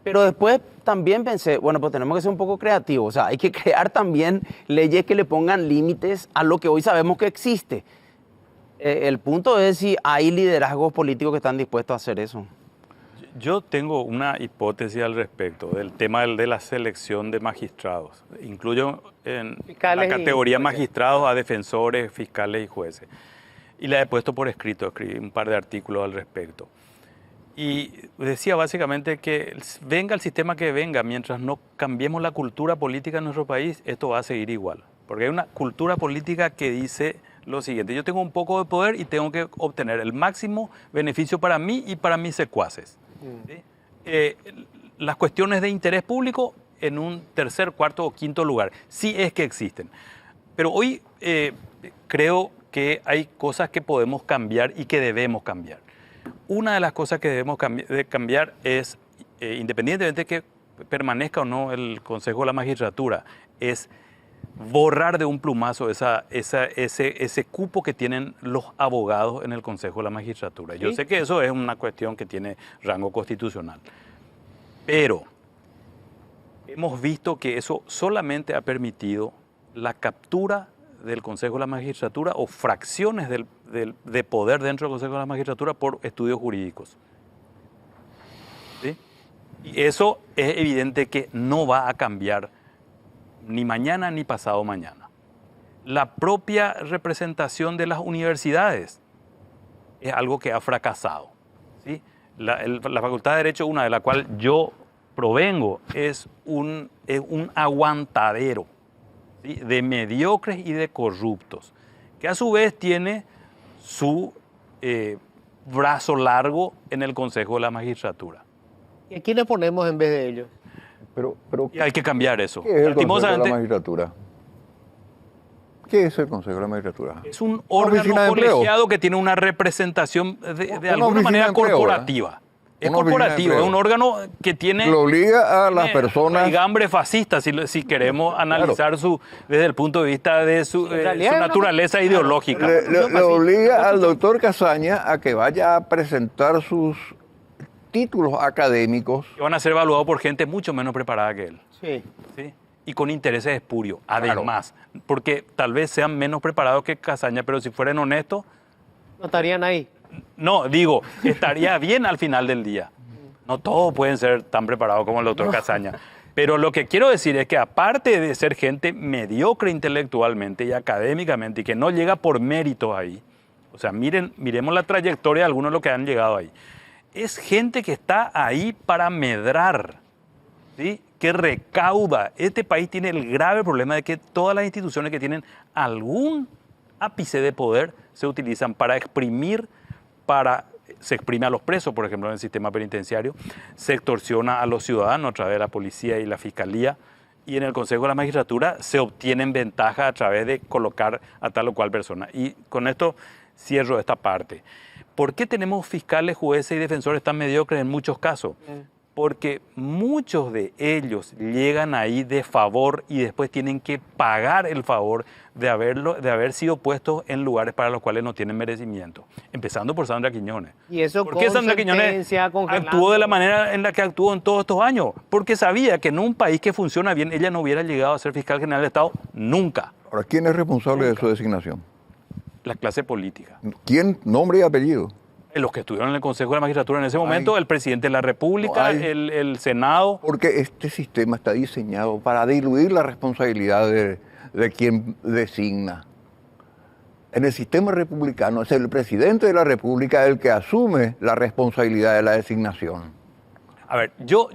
Pero después también pensé, bueno, pues tenemos que ser un poco creativos, o sea, hay que crear también leyes que le pongan límites a lo que hoy sabemos que existe. El punto es si hay liderazgos políticos que están dispuestos a hacer eso. Yo tengo una hipótesis al respecto del tema de la selección de magistrados. Incluyo en la categoría magistrados a defensores, fiscales y jueces. Y la he puesto por escrito, escribí un par de artículos al respecto. Y decía básicamente que venga el sistema que venga, mientras no cambiemos la cultura política en nuestro país, esto va a seguir igual. Porque hay una cultura política que dice lo siguiente: yo tengo un poco de poder y tengo que obtener el máximo beneficio para mí y para mis secuaces. ¿Sí? Las cuestiones de interés público en un tercer, cuarto o quinto lugar, si es que existen. Pero hoy creo que hay cosas que podemos cambiar y que debemos cambiar. Una de las cosas que debemos cambiar es, independientemente de que permanezca o no el Consejo de la Magistratura, es borrar de un plumazo ese cupo que tienen los abogados en el Consejo de la Magistratura. ¿Sí? Yo sé que eso es una cuestión que tiene rango constitucional, pero hemos visto que eso solamente ha permitido la captura del Consejo de la Magistratura o fracciones de poder dentro del Consejo de la Magistratura por estudios jurídicos. ¿Sí? Y eso es evidente que no va a cambiar ni mañana ni pasado mañana. La propia representación de las universidades es algo que ha fracasado. ¿Sí? La Facultad de Derecho, una de la cual yo provengo, es un aguantadero, ¿sí? De mediocres y de corruptos, que a su vez tiene su brazo largo en el Consejo de la Magistratura. ¿Y a quiénes ponemos en vez de ellos? Pero Y hay que cambiar eso. ¿qué es el Consejo de la Lastimosamente, Magistratura? ¿Qué es el Consejo de la Magistratura? es un Una órgano oficina de empleo. colegiado que tiene una representación de Una alguna oficina manera de empleo, corporativa. Es Una oficina de corporativo, es empleo. un órgano que tiene Lo obliga a las personas... raigambre fascista, si queremos analizar desde el punto de vista de su realidad es una- naturaleza ideológica. Le obliga al doctor Casaña a que vaya a presentar sus títulos académicos. Que van a ser evaluados por gente mucho menos preparada que él. Sí. ¿Sí? Y con intereses espurios, además. Porque tal vez sean menos preparados que Casaña, pero si fueran honestos, No estarían ahí. no, digo, estaría bien al final del día. No todos pueden ser tan preparados como el doctor Casaña. Pero lo que quiero decir es que aparte de ser gente mediocre intelectualmente y académicamente y que no llega por méritos ahí, o sea, miremos la trayectoria de algunos de los que han llegado ahí, es gente que está ahí para medrar, ¿sí? Que recauda. Este país tiene el grave problema de que todas las instituciones que tienen algún ápice de poder se utilizan para exprimir, se exprime a los presos, por ejemplo, en el sistema penitenciario, se extorsiona a los ciudadanos a través de la policía y la fiscalía, y en el Consejo de la Magistratura se obtienen ventajas a través de colocar a tal o cual persona. Y con esto cierro esta parte. ¿Por qué tenemos fiscales, jueces y defensores tan mediocres en muchos casos? Porque muchos de ellos llegan ahí de favor y después tienen que pagar el favor de haber sido puestos en lugares para los cuales no tienen merecimiento. Empezando por Sandra Quiñones. Y eso ¿Por con qué Sandra Quiñones sentencia, congelando? actuó de la manera en la que actuó en todos estos años? Porque sabía que en un país que funciona bien, ella no hubiera llegado a ser fiscal general del Estado nunca. Ahora, ¿quién es responsable de su designación? La clase política. ¿Quién? Nombre y apellido. Los que estuvieron en el Consejo de la Magistratura en ese momento, el presidente de la República, No hay. el Senado. Porque este sistema está diseñado para diluir la responsabilidad de quien designa. En el sistema republicano es el presidente de la República el que asume la responsabilidad de la designación. A ver, yo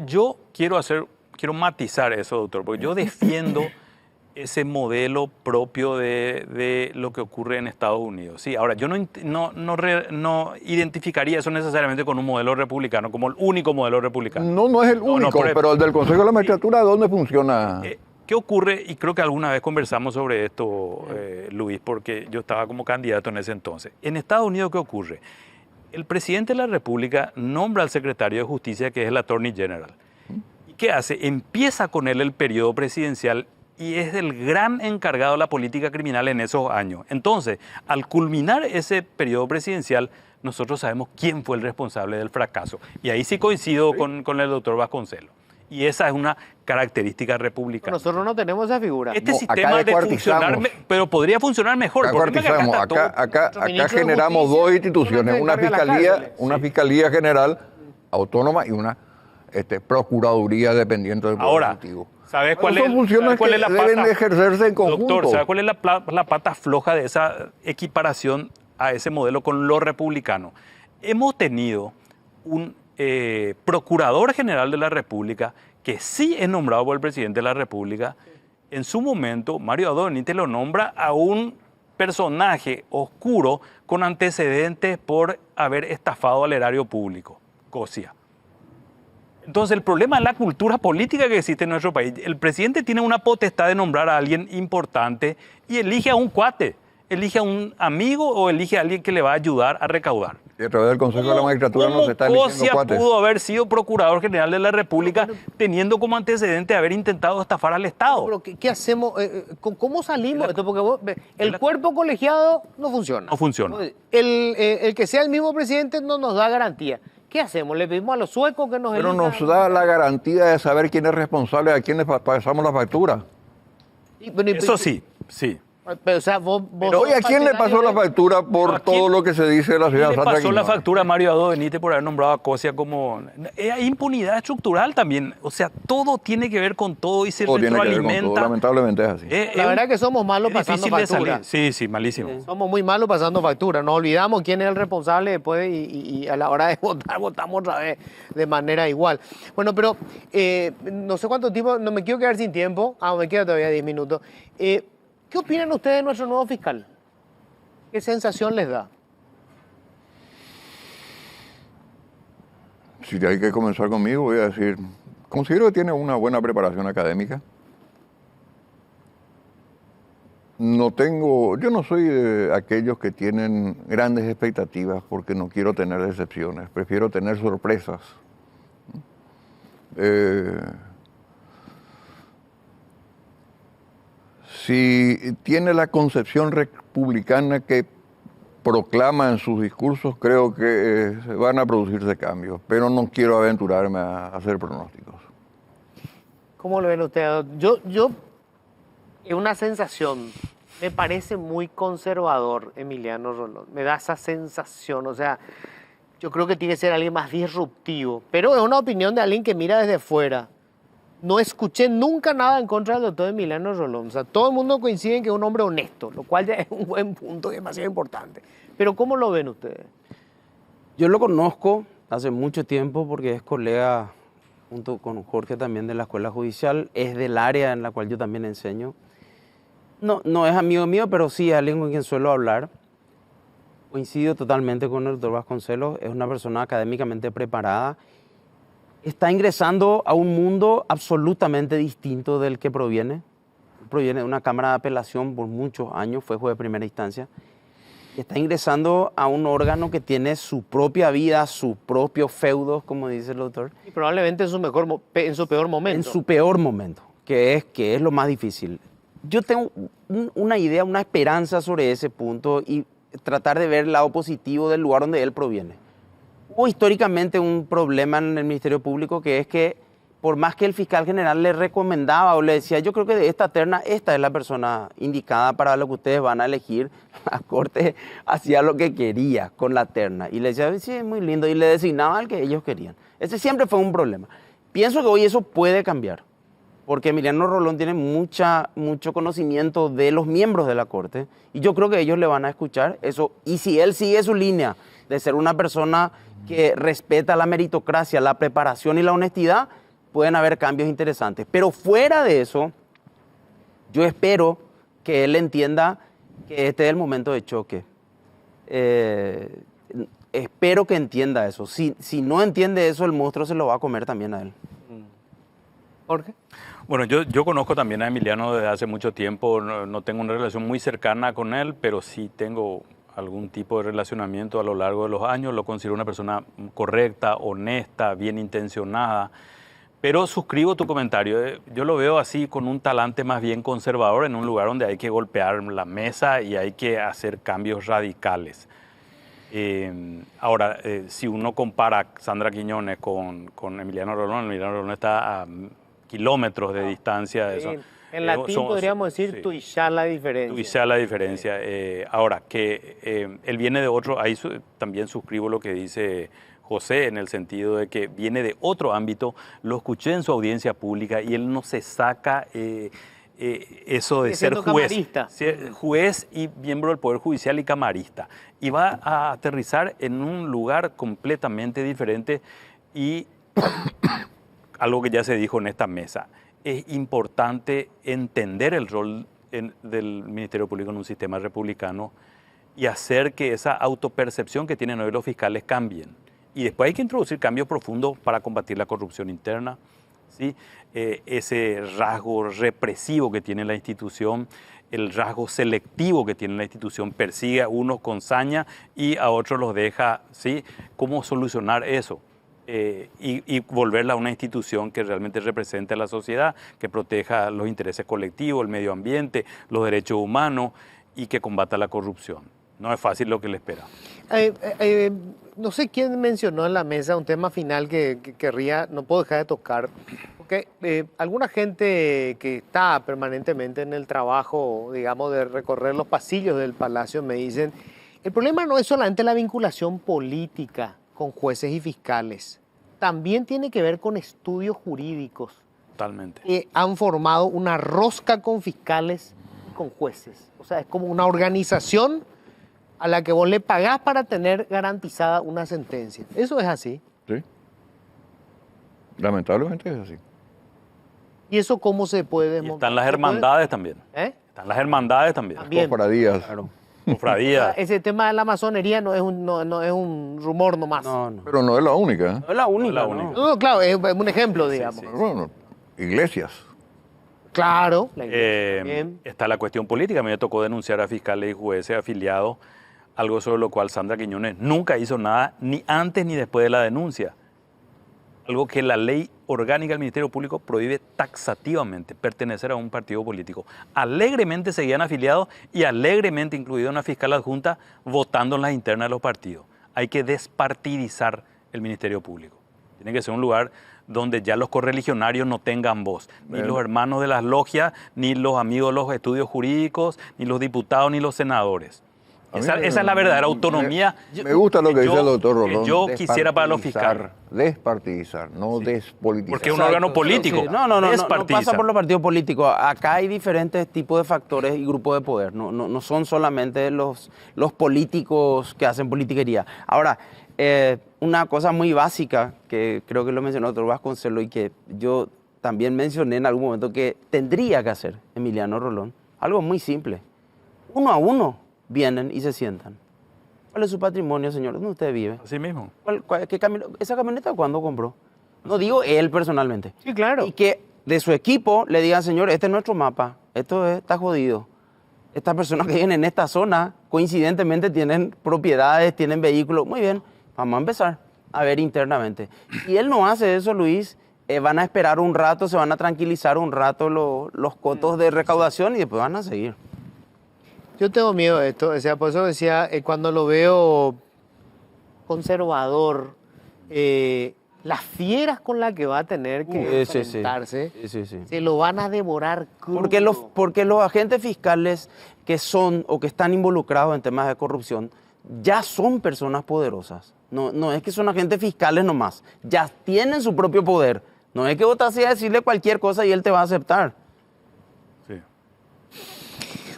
quiero matizar eso, doctor, porque yo defiendo ese modelo propio de lo que ocurre en Estados Unidos. Sí, ahora, yo no identificaría eso necesariamente con un modelo republicano, como el único modelo republicano. No es el único, pero el del Consejo de la Magistratura, ¿dónde funciona? ¿Qué ocurre? Y creo que alguna vez conversamos sobre esto, Luis, porque yo estaba como candidato en ese entonces. En Estados Unidos, ¿qué ocurre? El presidente de la República nombra al secretario de Justicia, que es el Attorney General. ¿Y qué hace? Empieza con él el periodo presidencial y es el gran encargado de la política criminal en esos años. Entonces, al culminar ese periodo presidencial, nosotros sabemos quién fue el responsable del fracaso. Y ahí sí coincido con el doctor Vasconcelos. Y esa es una característica republicana. Nosotros no tenemos esa figura. Este No, sistema acá de descuartizamos. funcionar, pero podría funcionar mejor. Acá El problema es que cuartizamos. está todo- Acá ministro de generamos Justicia, dos instituciones, uno una que encarga las fiscalía, cárceles. una fiscalía general autónoma y una procuraduría dependiente del Poder Ahora, Ejecutivo. ¿sabes cuál Son es, funciones ¿sabes cuál que es la deben pata? de ejercerse en conjunto. Doctor, ¿sabe cuál es la pata floja de esa equiparación a ese modelo con lo republicano? Hemos tenido un procurador general de la República que sí es nombrado por el presidente de la República. En su momento, Mario Abdo Benítez lo nombra a un personaje oscuro con antecedentes por haber estafado al erario público, Cosia. Entonces, el problema es la cultura política que existe en nuestro país. El presidente tiene una potestad de nombrar a alguien importante y elige a un cuate, elige a un amigo o elige a alguien que le va a ayudar a recaudar. Y a través del Consejo de la Magistratura no se está ¿Cómo eligiendo Cosia cuates. pudo haber sido procurador general de la República teniendo como antecedente haber intentado estafar al Estado? Pero ¿qué hacemos? ¿Cómo salimos de esto? Porque el cuerpo colegiado no funciona. No funciona. El que sea el mismo presidente no nos da garantía. ¿Qué hacemos? ¿Le pedimos a los suecos que nos Pero elijan? nos da la garantía de saber quién es responsable, a quién le pasamos la factura. Eso sí, sí. Pero, o sea, vos Hoy, ¿a quién le pasó la factura por ¿A quién? todo lo que se dice de la ¿Quién ciudad le Sandra pasó la Quiñones? factura a Mario Abdo Benítez por haber nombrado a Cosia como... Hay impunidad estructural también. O sea, todo tiene que ver con todo y se Todo tiene que ver con todo, retroalimenta. lamentablemente es así. La verdad que somos malos es pasando difícil de factura. salir. Sí, malísimo. Somos muy malos pasando factura. Nos olvidamos quién es el responsable después y a la hora de votar, votamos otra vez de manera igual. Bueno, pero no sé cuánto tiempo, no me quiero quedar sin tiempo. Me queda todavía 10 minutos. ¿Qué opinan ustedes de nuestro nuevo fiscal? ¿Qué sensación les da? Si hay que comenzar conmigo, voy a decir considero que tiene una buena preparación académica. Yo no soy de aquellos que tienen grandes expectativas porque no quiero tener decepciones, prefiero tener sorpresas. Si tiene la concepción republicana que proclama en sus discursos, creo que van a producirse cambios, pero no quiero aventurarme a hacer pronósticos. ¿Cómo lo ven ustedes? Es una sensación, me parece muy conservador Emiliano Rolón, me da esa sensación, o sea, yo creo que tiene que ser alguien más disruptivo, pero es una opinión de alguien que mira desde fuera. No escuché nunca nada en contra del doctor Emiliano Rolón, o sea, todo el mundo coincide en que es un hombre honesto, lo cual ya es un buen punto y demasiado importante. Pero ¿cómo lo ven ustedes? Yo lo conozco hace mucho tiempo porque es colega, junto con Jorge también, de la Escuela Judicial, es del área en la cual yo también enseño. No es amigo mío, pero sí es alguien con quien suelo hablar. Coincido totalmente con el doctor Vasconcelos, es una persona académicamente preparada. Está ingresando a un mundo absolutamente distinto del que proviene. Proviene de una Cámara de Apelación por muchos años, fue juez de primera instancia. Y está ingresando a un órgano que tiene su propia vida, sus propios feudos, como dice el doctor. Y probablemente en su peor momento. En su peor momento, que es lo más difícil. Yo tengo una idea, una esperanza sobre ese punto y tratar de ver el lado positivo del lugar donde él proviene. Hubo históricamente un problema en el Ministerio Público que es que por más que el fiscal general le recomendaba o le decía, yo creo que de esta terna, esta es la persona indicada para lo que ustedes van a elegir, la Corte hacía lo que quería con la terna. Y le decía, sí, es muy lindo, y le designaba al que ellos querían. Ese siempre fue un problema. Pienso que hoy eso puede cambiar, porque Emiliano Rolón tiene mucho conocimiento de los miembros de la Corte, y yo creo que ellos le van a escuchar eso. Y si él sigue su línea de ser una persona que respeta la meritocracia, la preparación y la honestidad, pueden haber cambios interesantes. Pero fuera de eso, yo espero que él entienda que este es el momento de choque. Espero que entienda eso. Si no entiende eso, el monstruo se lo va a comer también a él. Jorge. Bueno, yo conozco también a Emiliano desde hace mucho tiempo, no tengo una relación muy cercana con él, pero sí tengo algún tipo de relacionamiento a lo largo de los años. Lo considero una persona correcta, honesta, bien intencionada. Pero suscribo tu comentario. Yo lo veo así con un talante más bien conservador en un lugar donde hay que golpear la mesa y hay que hacer cambios radicales. Ahora, si uno compara a Sandra Quiñones con Emiliano Rolón está a kilómetros de distancia de eso. En latín podríamos decir tuishá la diferencia. Tuishá la diferencia. Ahora, que él viene de otro, ahí también suscribo lo que dice José, en el sentido de que viene de otro ámbito, lo escuché en su audiencia pública y él no se saca eso de ser juez y miembro del Poder Judicial y camarista. Y va a aterrizar en un lugar completamente diferente y algo que ya se dijo en esta mesa. Es importante entender el rol del Ministerio Público en un sistema republicano y hacer que esa autopercepción que tienen hoy los fiscales cambien. Y después hay que introducir cambios profundos para combatir la corrupción interna, ¿sí? Ese rasgo represivo que tiene la institución, el rasgo selectivo que tiene la institución, persigue a unos con saña y a otros los deja, ¿sí? ¿Cómo solucionar eso? Y volverla a una institución que realmente represente a la sociedad, que proteja los intereses colectivos, el medio ambiente, los derechos humanos y que combata la corrupción. No es fácil lo que le espera. No sé quién mencionó en la mesa un tema final que querría, no puedo dejar de tocar, porque alguna gente que está permanentemente en el trabajo, digamos, de recorrer los pasillos del Palacio, me dicen, el problema no es solamente la vinculación política con jueces y fiscales, también tiene que ver con estudios jurídicos. Totalmente. Que han formado una rosca con fiscales y con jueces. O sea, es como una organización a la que vos le pagás para tener garantizada una sentencia. ¿Eso es así? Sí. Lamentablemente es así. ¿Y eso cómo se puede desmontar? Están las hermandades también. Están las hermandades también. También. Cofradías. Claro. Cofradías. Ese tema de la masonería no es no es un rumor nomás. No, no. Pero no es la única. No es la única. la ¿no? única. No, claro, es un ejemplo, digamos. sí. Bueno, iglesias. Claro. La iglesia también. Está la cuestión política. A mí me tocó denunciar a fiscales y jueces afiliados, algo sobre lo cual Sandra Quiñones nunca hizo nada, ni antes ni después de la denuncia. Algo que la ley orgánica del Ministerio Público prohíbe taxativamente, pertenecer a un partido político. Alegremente seguían afiliados y alegremente incluido una fiscal adjunta votando en las internas de los partidos. Hay que despartidizar el Ministerio Público. Tiene que ser un lugar donde ya los correligionarios no tengan voz, ni los hermanos de las logias, ni los amigos de los estudios jurídicos, ni los diputados, ni los senadores. Esa es la verdadera autonomía. Me gusta lo que dice el doctor que Rolón. yo quisiera para los fiscales. Despartidizar, no despolitizar. Porque es un órgano político. Sí, no Despartiza. pasa por los partidos políticos. Acá hay diferentes tipos de factores y grupos de poder. No son solamente los políticos que hacen politiquería. Ahora, una cosa muy básica, que creo que lo mencionó el doctor Vasconcelos y que yo también mencioné en algún momento que tendría que hacer Emiliano Rolón, algo muy simple. Uno a uno vienen y se sientan. ¿Cuál es su patrimonio, señor? ¿Dónde usted vive? Así mismo. ¿Esa camioneta cuándo compró? No digo él personalmente. Sí, claro. Y que de su equipo le digan, señor, este es nuestro mapa, está jodido. Estas personas que viven en esta zona, coincidentemente tienen propiedades, tienen vehículos. Muy bien, vamos a empezar a ver internamente. Si él no hace eso, Luis, van a esperar un rato, se van a tranquilizar un rato los cotos de recaudación y después van a seguir. Yo tengo miedo de esto, o sea, por eso decía, cuando lo veo conservador, las fieras con las que va a tener que enfrentarse, Sí. se lo van a devorar crudo. Porque los agentes fiscales que son o que están involucrados en temas de corrupción ya son personas poderosas. No es que son agentes fiscales nomás, ya tienen su propio poder. No es que vos te vas a decirle cualquier cosa y él te va a aceptar. Sí.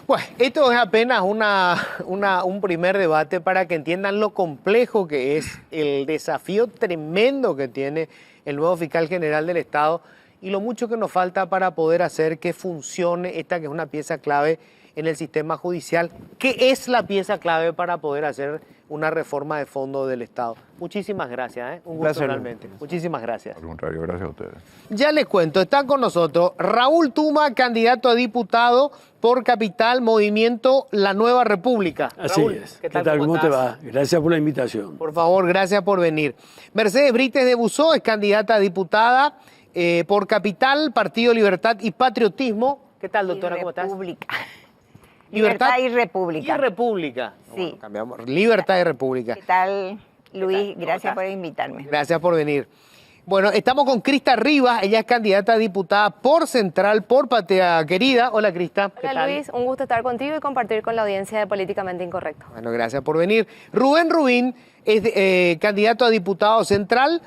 Bueno, esto es apenas un primer debate para que entiendan lo complejo que es el desafío tremendo que tiene el nuevo fiscal general del Estado y lo mucho que nos falta para poder hacer que funcione esta que es una pieza clave en el sistema judicial, que es la pieza clave para poder hacer una reforma de fondo del Estado. Muchísimas gracias, un gusto Gracias, realmente. Muchísimas gracias. Al contrario, gracias a ustedes. Ya les cuento, está con nosotros Raúl Tuma, candidato a diputado por Capital Movimiento La Nueva República. Así Raúl, es. ¿Qué tal? ¿Cómo te va? Gracias por la invitación. Por favor, gracias por venir. Mercedes Brites de Buzó es candidata a diputada por Capital, Partido Libertad y Patriotismo. ¿Qué tal, doctora? ¿Cómo estás? República. Libertad y República. Y República. Sí. Bueno, cambiamos. Libertad y República. ¿Qué tal, Luis? ¿Cómo Gracias estás? por invitarme. Gracias por venir. Bueno, estamos con Crista Rivas, ella es candidata a diputada por Central, por Patria Querida. Hola, Crista. ¿Qué Hola tal? Luis, un gusto estar contigo y compartir con la audiencia de Políticamente Incorrecto. Bueno, gracias por venir. Rubén Rubín es candidato a diputado central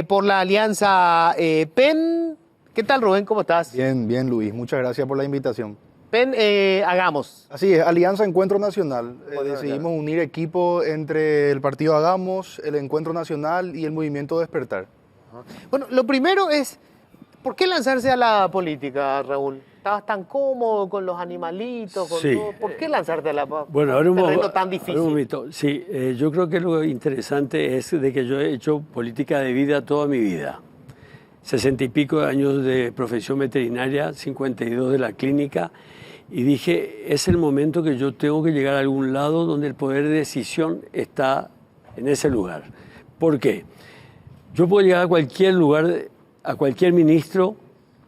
por la alianza PEN. ¿Qué tal, Rubén? ¿Cómo estás? Bien, Luis. Muchas gracias por la invitación. PEN, Hagamos. Así es, Alianza Encuentro Nacional. Nacional. Decidimos unir equipo entre el Partido Hagamos, el Encuentro Nacional y el Movimiento Despertar. Bueno, lo primero es, ¿por qué lanzarse a la política, Raúl? ¿Estabas tan cómodo con los animalitos? Con Sí. todo? ¿Por qué lanzarte a la Bueno, ahora un un terreno mo- tan ahora difícil? un momento. Sí, yo creo que lo interesante es de que yo he hecho política de vida toda mi vida. 60 y pico de años de profesión veterinaria, 52 de la clínica, y dije, es el momento que yo tengo que llegar a algún lado donde el poder de decisión está en ese lugar. ¿Por qué? Yo puedo llegar a cualquier lugar, a cualquier ministro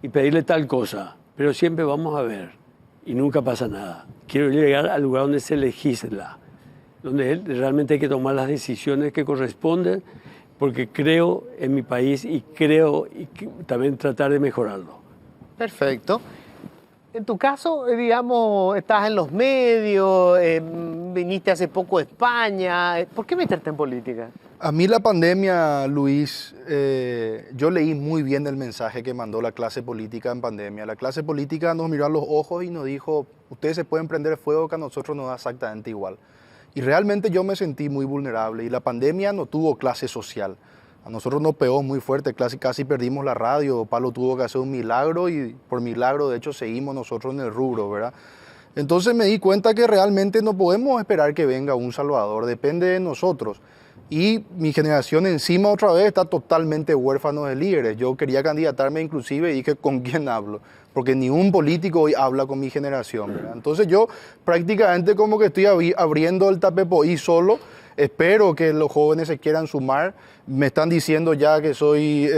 y pedirle tal cosa, pero siempre vamos a ver y nunca pasa nada. Quiero llegar al lugar donde se legisla, donde realmente hay que tomar las decisiones que corresponden, porque creo en mi país y creo y también tratar de mejorarlo. Perfecto. En tu caso, digamos, estás en los medios, viniste hace poco a España. ¿Por qué meterte en política? A mí la pandemia, Luis, yo leí muy bien el mensaje que mandó la clase política en pandemia. La clase política nos miró a los ojos y nos dijo, ustedes se pueden prender fuego que a nosotros nos da exactamente igual. Y realmente yo me sentí muy vulnerable y la pandemia no tuvo clase social. A nosotros nos pegó muy fuerte, casi perdimos la radio. Pablo tuvo que hacer un milagro y por milagro, de hecho, seguimos nosotros en el rubro, ¿verdad? Entonces me di cuenta que realmente no podemos esperar que venga un salvador, depende de nosotros. Y mi generación encima otra vez está totalmente huérfano de líderes. Yo quería candidatarme inclusive y dije, ¿con quién hablo? Porque ni un político hoy habla con mi generación, ¿verdad? Entonces yo prácticamente como que estoy abriendo el tapepoí solo. Espero que los jóvenes se quieran sumar. Me están diciendo ya que soy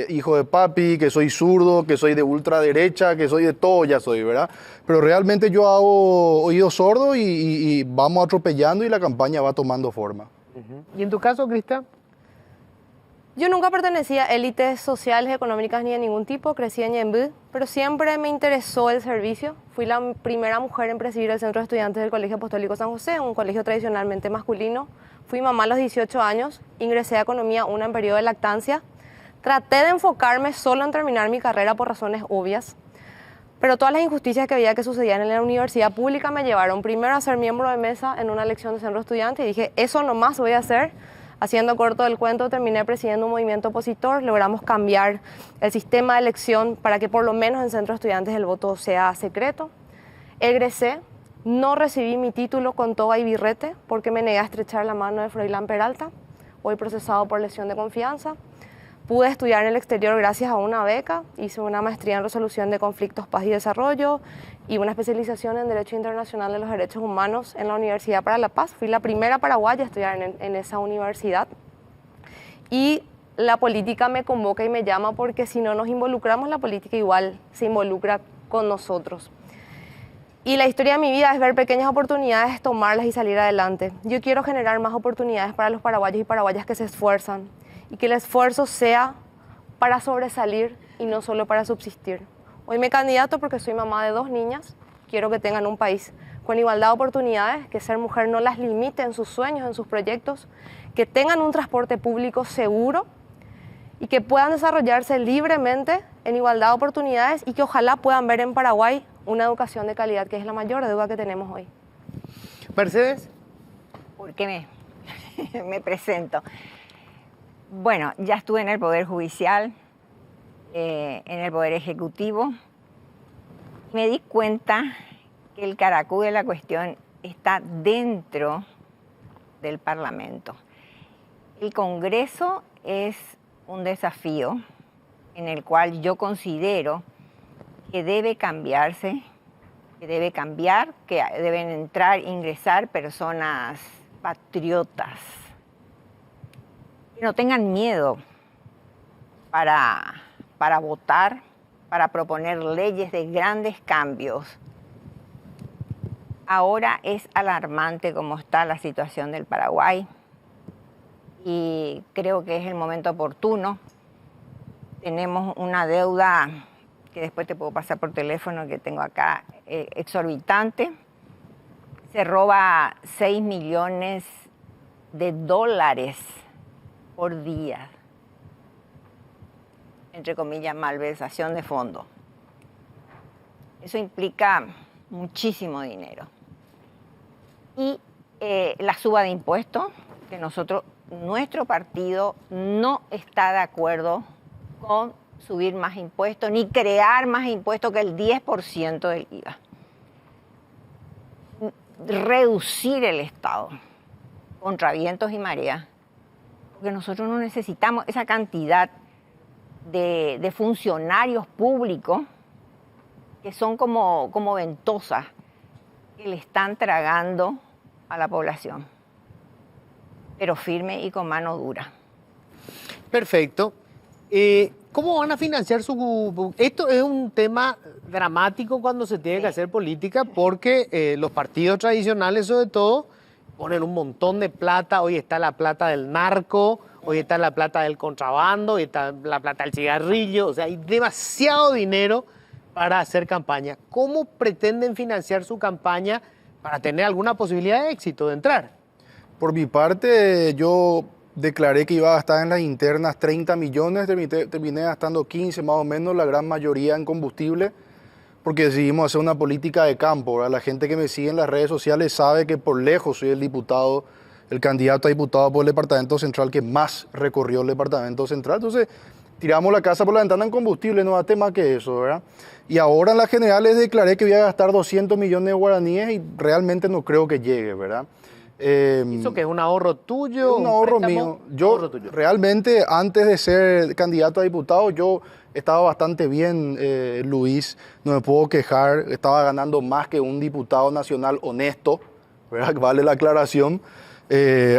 hijo de papi, que soy zurdo, que soy de ultraderecha, que soy de todo, ya soy, ¿verdad? Pero realmente yo hago oídos sordos y vamos atropellando y la campaña va tomando forma. ¿Y en tu caso, Crista? Yo nunca pertenecía a élites sociales, económicas ni de ningún tipo, crecí en Ñemby, pero siempre me interesó el servicio. Fui la primera mujer en presidir el centro de estudiantes del Colegio Apostólico San José, un colegio tradicionalmente masculino. Fui mamá a los 18 años, ingresé a Economía 1 en periodo de lactancia. Traté de enfocarme solo en terminar mi carrera por razones obvias, pero todas las injusticias que veía que sucedían en la universidad pública me llevaron primero a ser miembro de mesa en una elección de centro de estudiantes y dije, eso nomás voy a hacer. Haciendo corto el cuento, terminé presidiendo un movimiento opositor, logramos cambiar el sistema de elección para que por lo menos en centros de estudiantes el voto sea secreto. Egresé, no recibí mi título con toga y birrete porque me negué a estrechar la mano de Froilán Peralta, hoy procesado por lesión de confianza. Pude estudiar en el exterior gracias a una beca, hice una maestría en resolución de conflictos, paz y desarrollo y una especialización en Derecho Internacional de los Derechos Humanos en la Universidad para la Paz. Fui la primera paraguaya a estudiar en esa universidad. Y la política me convoca y me llama porque si no nos involucramos, la política igual se involucra con nosotros. Y la historia de mi vida es ver pequeñas oportunidades, tomarlas y salir adelante. Yo quiero generar más oportunidades para los paraguayos y paraguayas que se esfuerzan y que el esfuerzo sea para sobresalir y no solo para subsistir. Hoy me candidato porque soy mamá de 2 niñas, quiero que tengan un país con igualdad de oportunidades, que ser mujer no las limite en sus sueños, en sus proyectos, que tengan un transporte público seguro y que puedan desarrollarse libremente en igualdad de oportunidades y que ojalá puedan ver en Paraguay una educación de calidad, que es la mayor deuda que tenemos hoy. Mercedes. ¿Por qué me presento? Bueno, ya estuve en el Poder Judicial, en el Poder Ejecutivo. Me di cuenta que el caracú de la cuestión está dentro del Parlamento. El Congreso es un desafío en el cual yo considero que debe cambiarse, que debe cambiar, que deben entrar, ingresar personas patriotas, que no tengan miedo para votar, para proponer leyes de grandes cambios. Ahora es alarmante cómo está la situación del Paraguay y creo que es el momento oportuno. Tenemos una deuda que después te puedo pasar por teléfono que tengo acá, exorbitante. Se roba 6 millones de dólares por día, entre comillas, malversación de fondos. Eso implica muchísimo dinero. Y la suba de impuestos, que nuestro partido no está de acuerdo con subir más impuestos, ni crear más impuestos que el 10% del IVA. Reducir el Estado contra vientos y mareas, porque nosotros no necesitamos esa cantidad de funcionarios públicos que son como ventosas que le están tragando a la población, pero firme y con mano dura. Perfecto. ¿Cómo van a financiar su...? Esto es un tema dramático cuando se tiene que hacer política porque los partidos tradicionales, sobre todo, ponen un montón de plata. Hoy está la plata del narco, hoy está la plata del contrabando, hoy está la plata del cigarrillo. O sea, hay demasiado dinero para hacer campaña. ¿Cómo pretenden financiar su campaña para tener alguna posibilidad de éxito, de entrar? Por mi parte, yo declaré que iba a gastar en las internas 30 millones, terminé gastando 15 más o menos, la gran mayoría en combustible, porque decidimos hacer una política de campo, ¿verdad? La gente que me sigue en las redes sociales sabe que por lejos soy el candidato a diputado por el Departamento Central que más recorrió el Departamento Central. Entonces, tiramos la casa por la ventana en combustible, no da más que eso, ¿verdad? Y ahora en las generales declaré que voy a gastar 200 millones de guaraníes y realmente no creo que llegue, ¿verdad? ¿Eso que es un ahorro tuyo? Un ahorro préstamo? mío. Yo Ahorro tuyo. realmente antes de ser candidato a diputado, yo estaba bastante bien, Luis, no me puedo quejar, estaba ganando más que un diputado nacional honesto, ¿verdad? Vale la aclaración.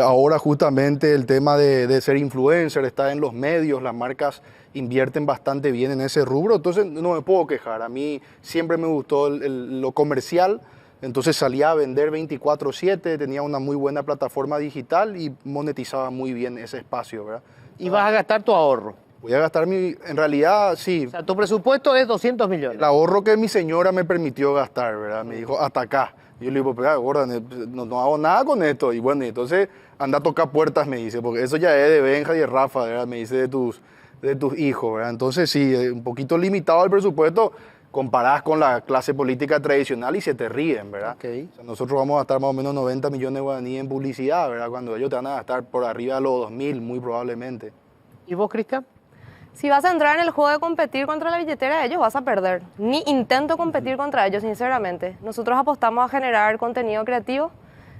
Ahora justamente el tema de ser influencer, estar en los medios, las marcas invierten bastante bien en ese rubro, entonces no me puedo quejar. A mí siempre me gustó lo comercial, entonces salía a vender 24/7, tenía una muy buena plataforma digital y monetizaba muy bien ese espacio, ¿verdad? Y vas a gastar tu ahorro. Voy a gastar en realidad, sí, O sea, tu presupuesto es 200 millones. el ahorro que mi señora me permitió gastar, ¿verdad? Me dijo, hasta acá. Y yo le digo, pero gorda, no hago nada con esto. Y bueno, entonces anda a tocar puertas, me dice, porque eso ya es de Benja y de Rafa, ¿verdad? Me dice de tus hijos, ¿verdad? Entonces sí, un poquito limitado el presupuesto, comparás con la clase política tradicional y se te ríen, ¿verdad? Ok. O sea, nosotros vamos a gastar más o menos 90 millones de guaraníes en publicidad, ¿verdad? Cuando ellos te van a gastar por arriba de los 2.000, muy probablemente. ¿Y vos, Cristian? Si vas a entrar en el juego de competir contra la billetera de ellos, vas a perder. Ni intento competir contra ellos, sinceramente. Nosotros apostamos a generar contenido creativo.